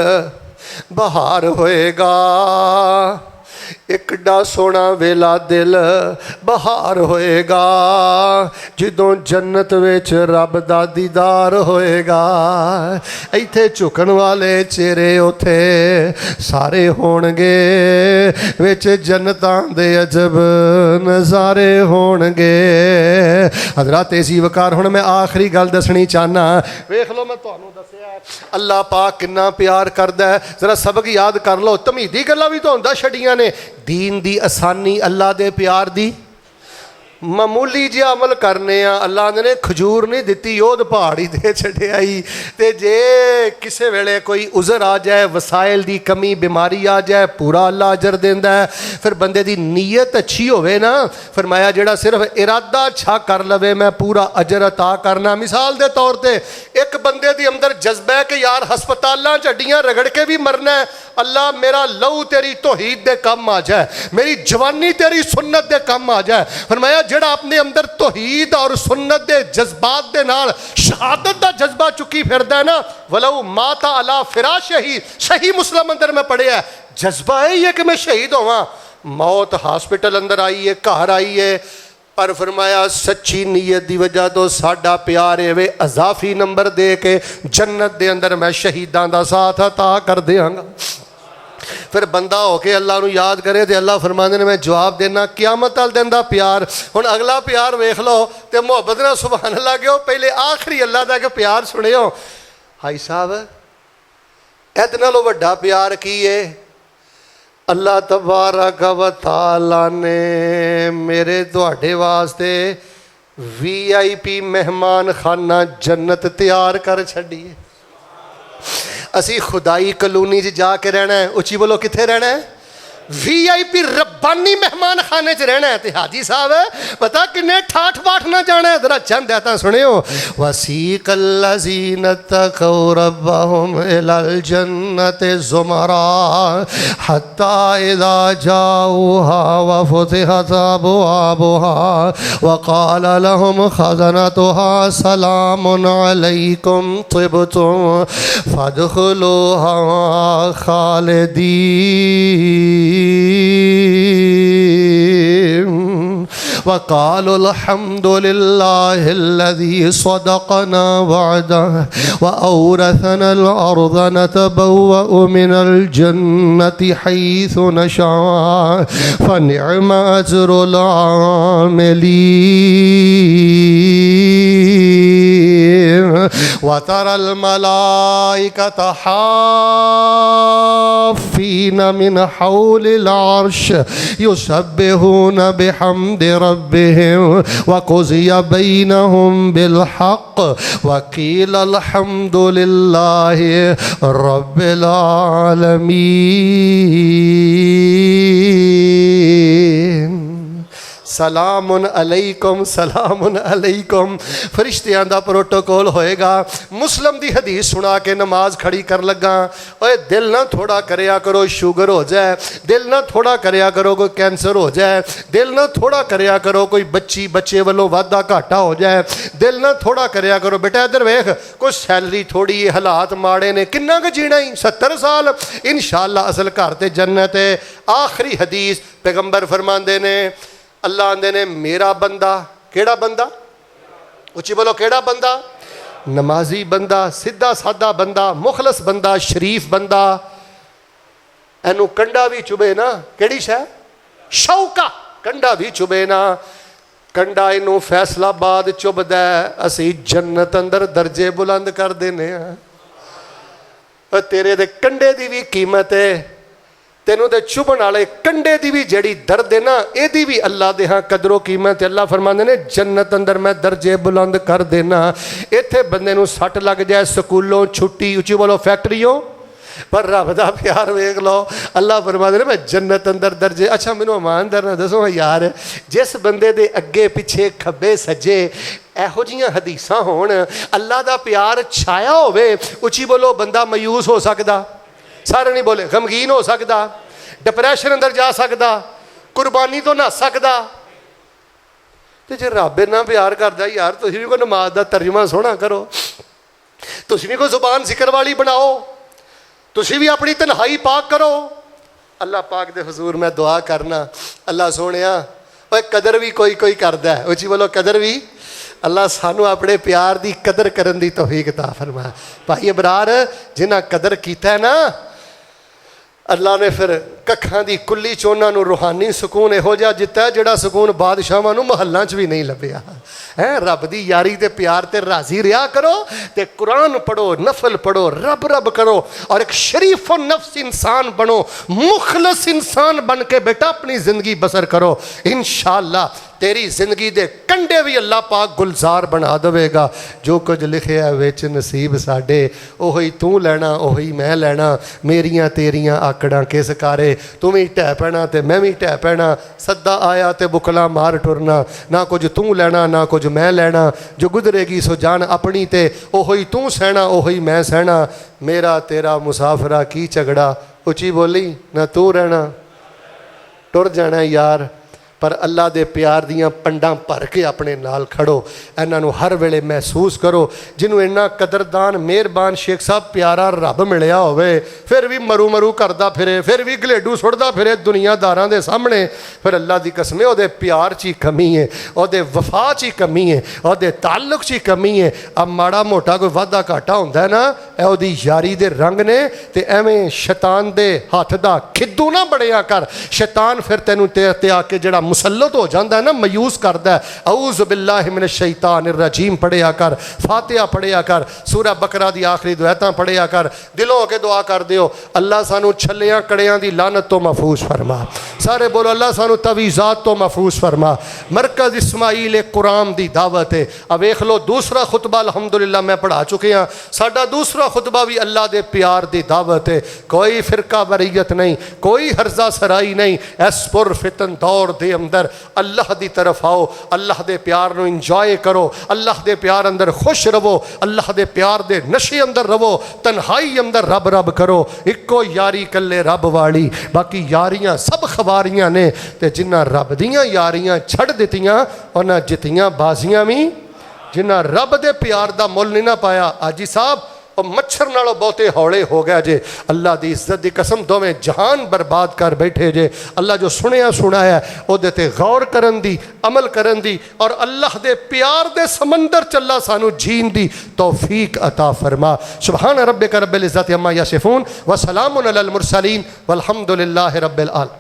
बहार होएगा, एक किड्डा सोना वेला दिल बहार होएगा, जिदों जन्नत विच रब दा दीदार होएगा। इत्थे झुकण वाले चेहरे उथे सारे होणगे, विच जन्नतां दे अजब नज़ारे होणगे। हज़रात एसी वकार, हुण मैं आखिरी गल दसनी चाहना। वेख लो मैं तुहानूं दस्सिआ अल्लाह पाक किन्ना प्यार करदा है, जरा सबक याद कर लो। तमीदी गल्लां भी तुहानूं दस छड़ियां ने, दीन दी आसानी अल्लाह दे प्यार दी। मामूली जिहा अमल करने अल्लाह ने खजूर नहीं दिती, ओद पहाड़ी दे छड़ियाई। ते जे किसी वेले कोई उज़र आ जाए, वसाइल दी कमी बीमारी आ जाए, पूरा अल्लाह अजर देंदा है। फिर बंदे दी नीयत अच्छी होवे ना, फरमाया जेड़ा सिर्फ इरादा अच्छा कर लवे मैं पूरा अजर अता करना। मिसाल दे तौर ते एक बंदे दी अंदर जज्बा है कि यार हस्पतालां च हड्डियां रगड़ के भी मरना है, अल्लाह मेरा लहू तेरी तौहीद दे कम आ जाए, मेरी जवानी तेरी सुन्नत दे कम आ जाए। फरमाया जेड़ा अपने अंदर तौहीद और सुन्नत दे जज्बात दे नाल शहादत दा जज्बा चुकी फिरदा है ना, वलऊ माता अला फिराश ही, सही मुस्लिम अंदर मैं पढ़िया जज्बा है ये कि मैं शहीद होवां। मौत हॉस्पिटल अंदर आई है, घर आई है, पर फरमाया सच्ची नीयत की वजह तो साडा प्यार है वे अजाफी नंबर दे के जन्नत दे अंदर मैं शहीदां दा साथ अता कर देंगा। फिर बंदा होके अल्लाह नूं याद करे तो अल्लाह फरमांदे ने मैं जवाब देना क्यामत वाले दिन दा प्यार। हुण अगला प्यार वेख लो तो मुहब्बत नाल सुभान अल्लाह कहो, पहले आखिरी अल्लाह दा के प्यार सुनियो। हाई साहब इहदे नालों वड्डा प्यार की है? अल्लाह तबारक व तआला ने मेरे तुहाडे वास्ते VIP मेहमान खाना जन्नत तैयार कर छड्डी है। असी खुदाई कलोनी च जाके रहना है। उची बोलो कित्थे रहना है? VIP रब्बानी मेहमान खाने च रहना है। ते हाजी साहब पता किन्ने ठाठ बाट ना जाना है, जरा चंद है सुनियो। वसीकल्लज़ीन तक़ौ रब्बहुम इलल जन्नति ज़ुमरा हत्ता इज़ा जाऊहा व फ़ुतिहत अबवाबुहा व क़ाल लहुम ख़ज़नतुहा सलामुन अलैकुम तिबतुम फदखुलूहा खालिदीन वक़ालु अल्हम्दुलिल्लाहिल्लज़ी सदक़ना वअदह व औरथनल अर्ज़ नतबव्वअु मिनल जन्नति हैसु नशाअ फनिअम अज्रुल आमिलीन व तरल मलाइकत हाफ़ीन मिन हौलिल अर्श युसब्बिहून बिहम्दि रब्बिहिम व क़ुज़िय बैनहुम बिल हक़्क़ व क़ील अल्हम्दुलिल्लाहि रब्बिल आलमीन। सलामुन अलैकुम सलामुन अलैकुम। फरिश्तियां दा प्रोटोकॉल होएगा। मुस्लिम दी हदीस सुना के नमाज खड़ी कर लगा। ओए दिल ना थोड़ा करया करो शुगर हो जाए, दिल ना थोड़ा करया करो कोई कैंसर हो जाए, दिल ना थोड़ा करया करो कोई बच्चे वालों वादा घाटा हो जाए, दिल ना थोड़ा करया करो बेटा इधर वेख कोई सैलरी थोड़ी हालात माड़े ने किन्ना क जीना ही 70 साल इंशाअल्लाह असल घर ते जन्नत है। आखिरी हदीस पैगंबर फरमांदे ने अल्लाह आंदे ने मेरा बंदा, केड़ा बंदा उच्ची बोलो, केड़ा बंदा? नमाजी बंदा, सीधा सादा बंदा, मुखलस बंदा, शरीफ बंदा। एनू कंडा भी चुभे ना, केड़ी शै शौका कंडा भी चुभे ना, कंडा इनू फैसलाबाद चुभदा असी जन्नत अंदर दर्जे बुलंद कर देने। तेरे दे कंडे दी भी कीमत है, तेनों दे चुभन वाले कंडे दी भी जड़ी दर्द है ना, एदी भी अल्लाह दे हाँ कदरों कीमत। अल्लाह फरमाते ने जन्नत अंदर मैं दर्जे बुलंद कर देना। इत्थे बंदे नूं सट लग जाए, स्कूलों छुट्टी, उच्ची बोलो फैक्ट्रियों, पर रब दा प्यार वेख लो। अल्लाह फरमाते ने मैं जन्नत अंदर दर्जे। अच्छा मैनूं ईमानदार ना दसो यार, जिस बंदे दे अगे पिछे खब्बे सज्जे एहो जिहियां हदीसां होण, अल्लाह दा प्यार छाया होवे, उच्ची बोलो बंदा मायूस हो सकदा, सारे नहीं बोले, गमगीन हो सकता, डिप्रैशन अंदर जा सकता, कुर्बानी तो ना सकता। तो जे रब इन्ना प्यार करता यार, तुसीं भी कोई नमाज का तर्जमा सोहना करो, तुसीं भी कोई जुबान जिक्र वाली बनाओ, तुसीं भी अपनी तन्हाई पाक करो। अल्लाह पाक दे हुजूर मैं दुआ करना, अल्लाह सोहणिया ओए कदर भी कोई कोई करदा है, उच्ची बोलो कदर भी। अल्लाह सानू अपने प्यार की कदर करन दी तौफीक अता फरमा। भाई अबरार जिन्हां कदर कीता है ना, अल्लाह ने फिर कखां दी कुल्ली चोना नू रूहानी सुकून इहो जिहा दिता है जिहड़ा सुकून बादशाहां नू महल्लां च भी नहीं लभ्या है। रब दी यारी ते प्यार ते राजी रहा करो, ते कुरान पढ़ो, नफल पढ़ो, रब रब करो और एक शरीफ नफ्स इंसान बनो, मुखलस इंसान बन के बेटा अपनी जिंदगी बसर करो। इंशाअल्लाह तेरी जिंदगी दे कंडे भी अल्लाह पाक गुलजार बना देगा। जो कुछ लिखिया है विच नसीब साडे, ओही तू लैना ओही मैं लैना, मेरियां तेरियां आकड़ां किस कारे, तू भी ढह पैना ते मैं भी ढह पैना, सद्दा आया ते बुकला मार टुरना, ना कुछ तू लैना ना कुछ मैं लैना, जो गुजरेगी सो जान अपनी ते ओही तू सहना ओही मैं सहना, मेरा तेरा मुसाफरा की झगड़ा, उची बोली ना तू रहना टुर जाना यार। पर अल्लाह दे प्यार दियाँ पंडां भर के अपने नाल खड़ो, इन्हों हर वेले महसूस करो। जिन्हों इन्ना कदरदान मेहरबान शेख साहब प्यारा रब मिलिया होवे, फिर भी मरू मरू करता फिरे, फिर भी गलेडू सुटता फिरे दुनियादारां दे सामने, फिर अल्लाह की कसम ओहदे प्यार च ही कमी है, ओहदे वफा च ही कमी है, ओहदे ताल्लुक च ही कमी है। अब माड़ा मोटा कोई वाधा घाटा होंदा है ना, ओहदी यारी दे रंग ने, ते एवें शैतान दे हथ दा खिद्दू ना बड़िया कर। शैतान फिर तेनू ते आके जड़ा मुसल्लत हो जाता है ना, मायूस करता है, औज़ु बिल्लाहि मिनश शैतानिर रजीम पढ़िया कर, फातिहा पढ़िया कर, सूरह बकरा दी आखिरी दुआतां पढ़िया कर, दिलों के दुआ कर दियो अल्लाह सानू छलियां कड़ियां दी लानत तो महफूज फरमा। सारे बोलो अल्लाह सानू तवीज़ात तो महफूज फरमा। मरकज़ इस्माइल कुरान दी दावत है। अब वेख लो दूसरा खुतबा अल्हम्दुलिल्लाह मैं पढ़ा चुके हाँ। साडा दूसरा खुतबा भी अल्लाह दे प्यार दी दावत है। कोई फिरका वरीयत नहीं, कोई हर्जा सराई नहीं। इस पुर फितन दौर दे अंदर अल्लाह दी तरफ आओ, अल्लाह दे प्यार नू इंजॉय करो, अल्लाह दे प्यार अंदर खुश रवो, अल्लाह दे प्यार दे नशे अंदर रवो, तन्हाई अंदर रब रब करो। इको यारी कल्ले रब वाली, बाकी यारियां सब खबारियां ने। ते जिन्ना रब दियां यारियां छड़ दित्तियां उन्हां जितियां बाजियां भी। जिन्ना रब दे प्यार दा मुल नहीं ना पाया, आजी साहब और मच्छर नालों बहुते हौले हो गया जे। अल्लाह दी इज्जत दी कसम दोवें जहान बर्बाद कर बैठे जे। अल्लाह जो सुनिया सुनाया उहदे ते गौर करन दी, अमल करन दी और अल्लाह दे प्यार दे समंदर चला सानू जीन दी तौफीक अता फरमा। सुभान रब्बिका रब्बिल इज्जति अम्मा यसिफून व सलामुन अलल मुरसलीन वल्हम्दुलिल्लाहि रब्बिल आलमीन।